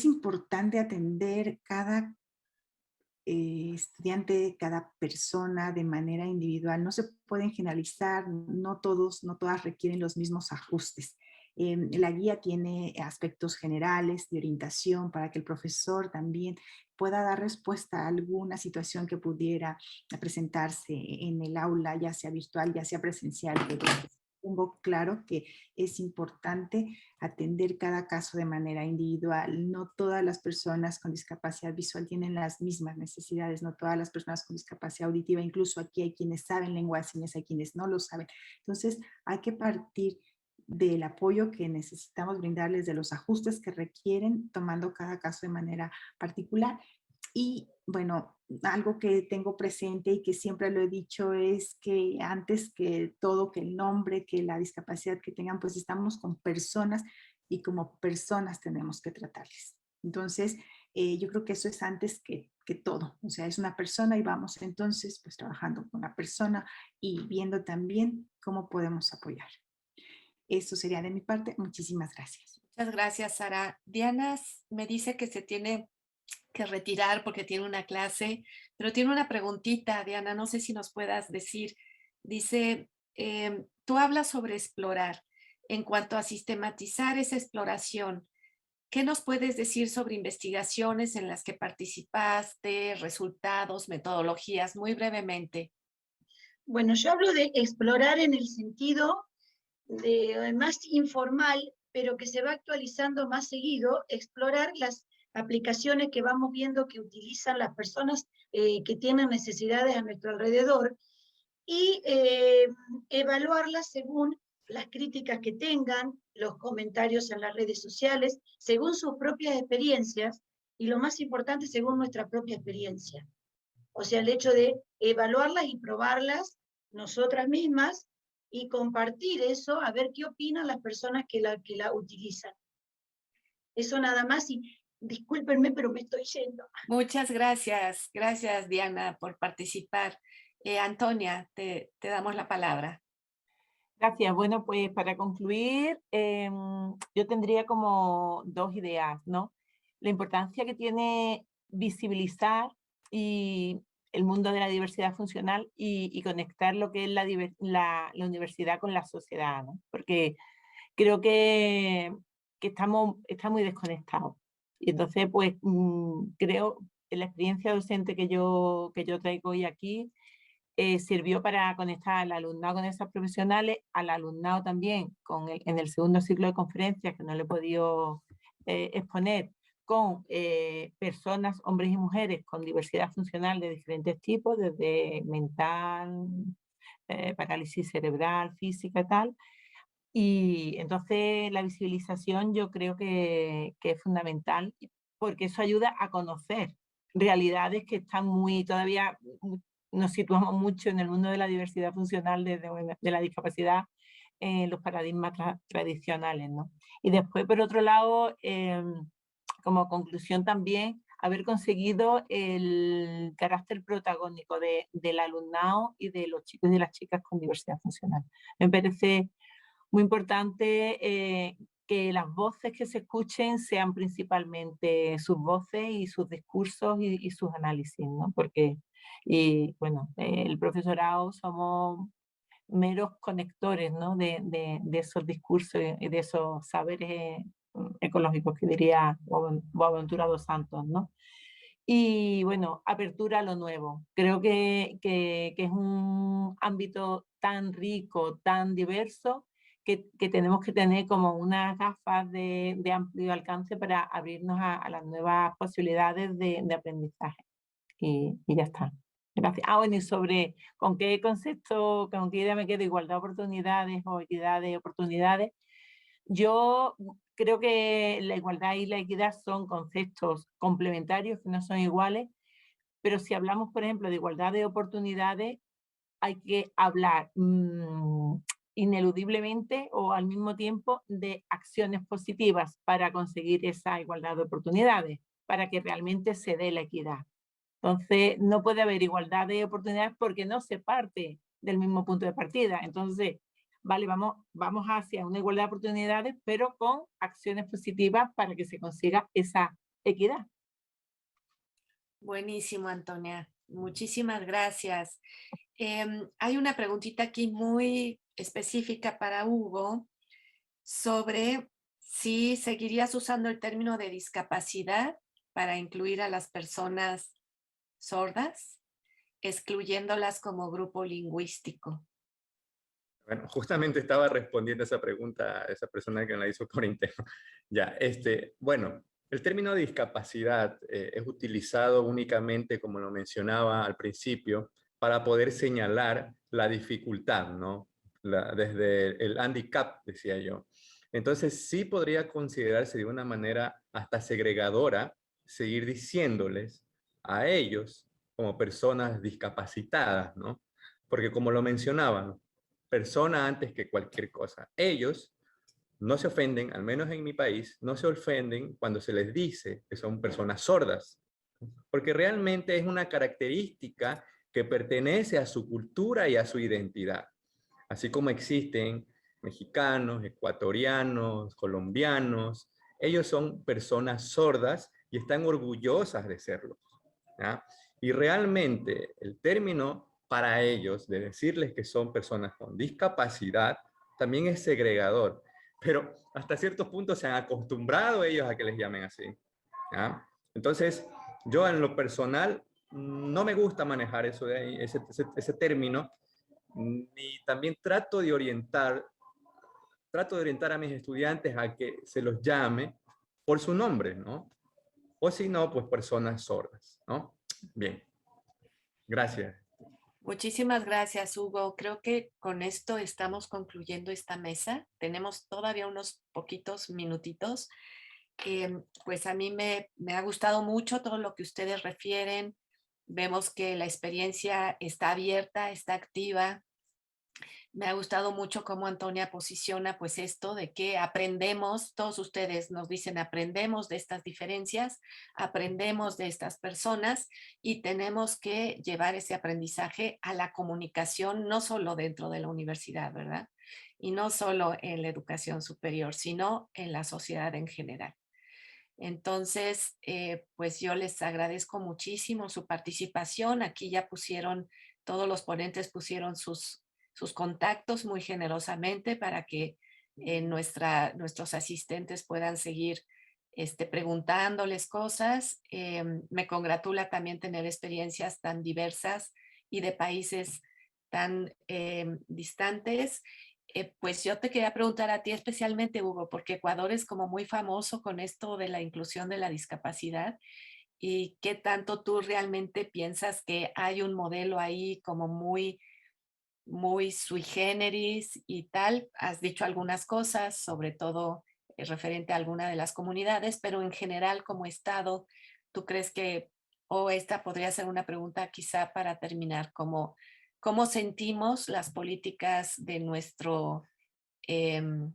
importante atender cada estudiante, cada persona de manera individual. No se pueden generalizar, no todos, no todas requieren los mismos ajustes. La guía tiene aspectos generales de orientación para que el profesor también pueda dar respuesta a alguna situación que pudiera presentarse en el aula, ya sea virtual, ya sea presencial. Tengo claro que es importante atender cada caso de manera individual. No todas las personas con discapacidad visual tienen las mismas necesidades, no todas las personas con discapacidad auditiva, incluso aquí hay quienes saben lengua de señas, hay quienes no lo saben. Entonces, hay que partir del apoyo que necesitamos brindarles, de los ajustes que requieren, tomando cada caso de manera particular. Y bueno, algo que tengo presente y que siempre lo he dicho es que antes que todo, que el nombre, que la discapacidad que tengan, pues estamos con personas y como personas tenemos que tratarles. Entonces, yo creo que eso es antes que todo. O sea, es una persona y vamos entonces pues trabajando con la persona y viendo también cómo podemos apoyar. Eso sería de mi parte. Muchísimas gracias. Muchas gracias, Sara. Diana me dice que se tiene que retirar porque tiene una clase, pero tiene una preguntita, Diana, no sé si nos puedas decir. Dice, tú hablas sobre explorar. En cuanto a sistematizar esa exploración, ¿qué nos puedes decir sobre investigaciones en las que participaste, resultados, metodologías, muy brevemente? Bueno, yo hablo de explorar en el sentido de más informal, pero que se va actualizando más seguido, explorar las aplicaciones que vamos viendo que utilizan las personas que tienen necesidades a nuestro alrededor y evaluarlas según las críticas que tengan, los comentarios en las redes sociales, según sus propias experiencias y lo más importante, según nuestra propia experiencia. O sea, el hecho de evaluarlas y probarlas nosotras mismas y compartir eso, a ver qué opinan las personas que la utilizan. Eso nada más y discúlpenme, pero me estoy yendo. Muchas gracias. Gracias, Diana, por participar. Antonia, te damos la palabra. Gracias. Bueno, pues para concluir, yo tendría como dos ideas, ¿no? La importancia que tiene visibilizar y el mundo de la diversidad funcional y conectar lo que es la universidad con la sociedad, ¿no? Porque creo que está muy desconectado. Y entonces, pues, creo que la experiencia docente que yo traigo hoy aquí sirvió para conectar al alumnado con esas profesionales, al alumnado también en el segundo ciclo de conferencias, que no le he podido exponer, con personas, hombres y mujeres, con diversidad funcional de diferentes tipos, desde mental, parálisis cerebral, física y tal. Y entonces la visibilización yo creo que es fundamental porque eso ayuda a conocer realidades que están todavía nos situamos mucho en el mundo de la diversidad funcional de la discapacidad en los paradigmas tradicionales, ¿no? Y después, por otro lado, como conclusión también, haber conseguido el carácter protagónico del alumnado y de los chicos y de las chicas con diversidad funcional. Me parece muy importante que las voces que se escuchen sean principalmente sus voces y sus discursos y sus análisis, ¿no? Porque, bueno, el profesorado somos meros conectores, ¿no? de esos discursos y de esos saberes ecológicos que diría Boaventura dos Santos, ¿no? Y bueno, apertura a lo nuevo. Creo que es un ámbito tan rico, tan diverso, que tenemos que tener como unas gafas de amplio alcance para abrirnos a las nuevas posibilidades de aprendizaje. Y ya está. Gracias. Bueno, y sobre con qué concepto, con qué idea me quedo, igualdad de oportunidades o equidad de oportunidades. Yo creo que la igualdad y la equidad son conceptos complementarios que no son iguales, pero si hablamos, por ejemplo, de igualdad de oportunidades, hay que hablar ineludiblemente o al mismo tiempo de acciones positivas para conseguir esa igualdad de oportunidades, para que realmente se dé la equidad. Entonces, no puede haber igualdad de oportunidades porque no se parte del mismo punto de partida. Entonces, vale, vamos hacia una igualdad de oportunidades, pero con acciones positivas para que se consiga esa equidad. Buenísimo, Antonia. Muchísimas gracias. Hay una preguntita aquí muy específica para Hugo sobre si seguirías usando el término de discapacidad para incluir a las personas sordas, excluyéndolas como grupo lingüístico. Bueno, justamente estaba respondiendo a esa pregunta a esa persona que me la hizo por interno. Ya, bueno, el término discapacidad es utilizado únicamente, como lo mencionaba al principio, para poder señalar la dificultad, ¿no? Desde el handicap, decía yo. Entonces, sí podría considerarse de una manera hasta segregadora seguir diciéndoles a ellos como personas discapacitadas, ¿no? Porque como lo mencionaban, persona antes que cualquier cosa. Ellos no se ofenden, al menos en mi país, no se ofenden cuando se les dice que son personas sordas, porque realmente es una característica que pertenece a su cultura y a su identidad. Así como existen mexicanos, ecuatorianos, colombianos, ellos son personas sordas y están orgullosas de serlo, ¿ya? Y realmente el término para ellos de decirles que son personas con discapacidad también es segregador, pero hasta ciertos puntos se han acostumbrado ellos a que les llamen así, ¿ya? Entonces, yo en lo personal no me gusta manejar eso de ahí, ese término, y también trato de orientar a mis estudiantes a que se los llame por su nombre, ¿no? O si no, pues personas sordas, ¿no? Bien, gracias. Muchísimas gracias, Hugo. Creo que con esto estamos concluyendo esta mesa. Tenemos todavía unos poquitos minutitos. Pues a mí me ha gustado mucho todo lo que ustedes refieren. Vemos que la experiencia está abierta, está activa. Me ha gustado mucho cómo Antonia posiciona pues esto de que aprendemos, todos ustedes nos dicen aprendemos de estas diferencias, aprendemos de estas personas y tenemos que llevar ese aprendizaje a la comunicación, no solo dentro de la universidad, ¿verdad? Y no solo en la educación superior, sino en la sociedad en general. Entonces, pues yo les agradezco muchísimo su participación. Aquí ya pusieron, todos los ponentes pusieron sus contactos muy generosamente para que nuestros asistentes puedan seguir preguntándoles cosas. Me congratula también tener experiencias tan diversas y de países tan distantes. Pues yo te quería preguntar a ti especialmente, Hugo, porque Ecuador es como muy famoso con esto de la inclusión de la discapacidad y qué tanto tú realmente piensas que hay un modelo ahí como muy sui generis y tal. Has dicho algunas cosas, sobre todo referente a alguna de las comunidades, pero en general como Estado, ¿tú crees que, o esta podría ser una pregunta quizá para terminar, como cómo sentimos las políticas em,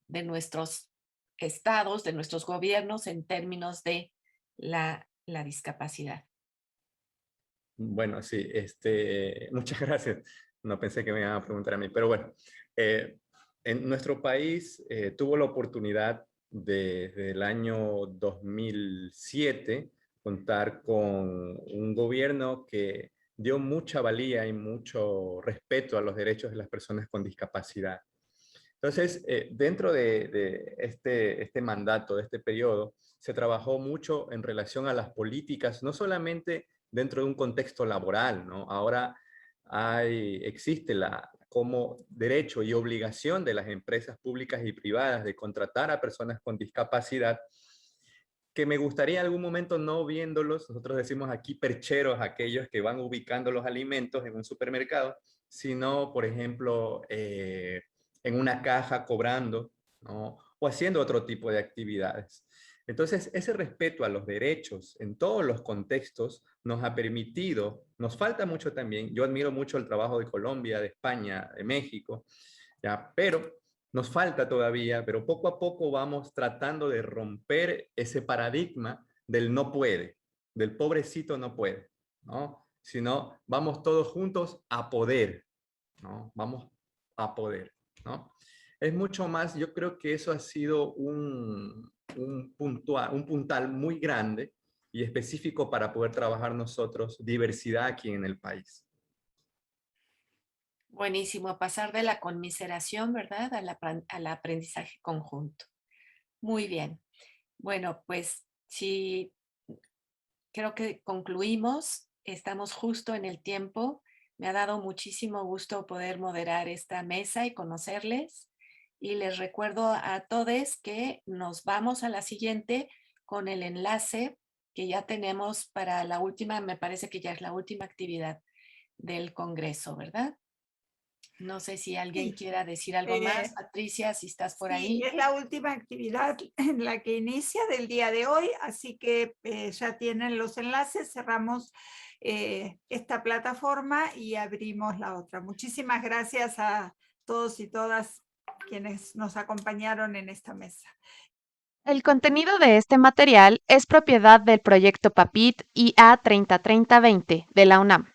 de nuestros estados, de nuestros gobiernos en términos de la discapacidad? Bueno, sí, muchas gracias. No pensé que me iban a preguntar a mí, pero bueno, en nuestro país tuvo la oportunidad desde el año 2007 contar con un gobierno que dio mucha valía y mucho respeto a los derechos de las personas con discapacidad. Entonces, dentro de este mandato, de este periodo, se trabajó mucho en relación a las políticas, no solamente dentro de un contexto laboral, ¿no? Ahora existe como derecho y obligación de las empresas públicas y privadas de contratar a personas con discapacidad, que me gustaría en algún momento no viéndolos, nosotros decimos aquí percheros, aquellos que van ubicando los alimentos en un supermercado, sino, por ejemplo, en una caja cobrando, ¿no? O haciendo otro tipo de actividades. Entonces, ese respeto a los derechos en todos los contextos nos ha permitido, nos falta mucho también, yo admiro mucho el trabajo de Colombia, de España, de México, ¿ya? Pero nos falta todavía, pero poco a poco vamos tratando de romper ese paradigma del no puede, del pobrecito no puede, ¿no? Sino vamos todos juntos a poder, ¿no? Vamos a poder, ¿no? Es mucho más, yo creo que eso ha sido un puntal muy grande y específico para poder trabajar nosotros diversidad aquí en el país. Buenísimo, pasar de la conmiseración, ¿verdad? Al aprendizaje conjunto. Muy bien. Bueno, pues sí, creo que concluimos. Estamos justo en el tiempo. Me ha dado muchísimo gusto poder moderar esta mesa y conocerles. Y les recuerdo a todos que nos vamos a la siguiente con el enlace que ya tenemos para la última, me parece que ya es la última actividad del Congreso, ¿verdad? No sé si alguien Sí. quiera decir algo más. Patricia, si estás por Sí, ahí. es la última actividad en la que inicia del día de hoy, así que ya tienen los enlaces, cerramos esta plataforma y abrimos la otra. Muchísimas gracias a todos y todas quienes nos acompañaron en esta mesa. El contenido de este material es propiedad del proyecto PAPIT IA 3030-20 de la UNAM.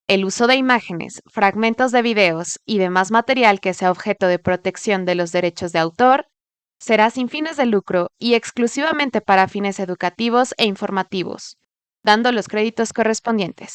El uso de imágenes, fragmentos de videos y demás material que sea objeto de protección de los derechos de autor será sin fines de lucro y exclusivamente para fines educativos e informativos, dando los créditos correspondientes.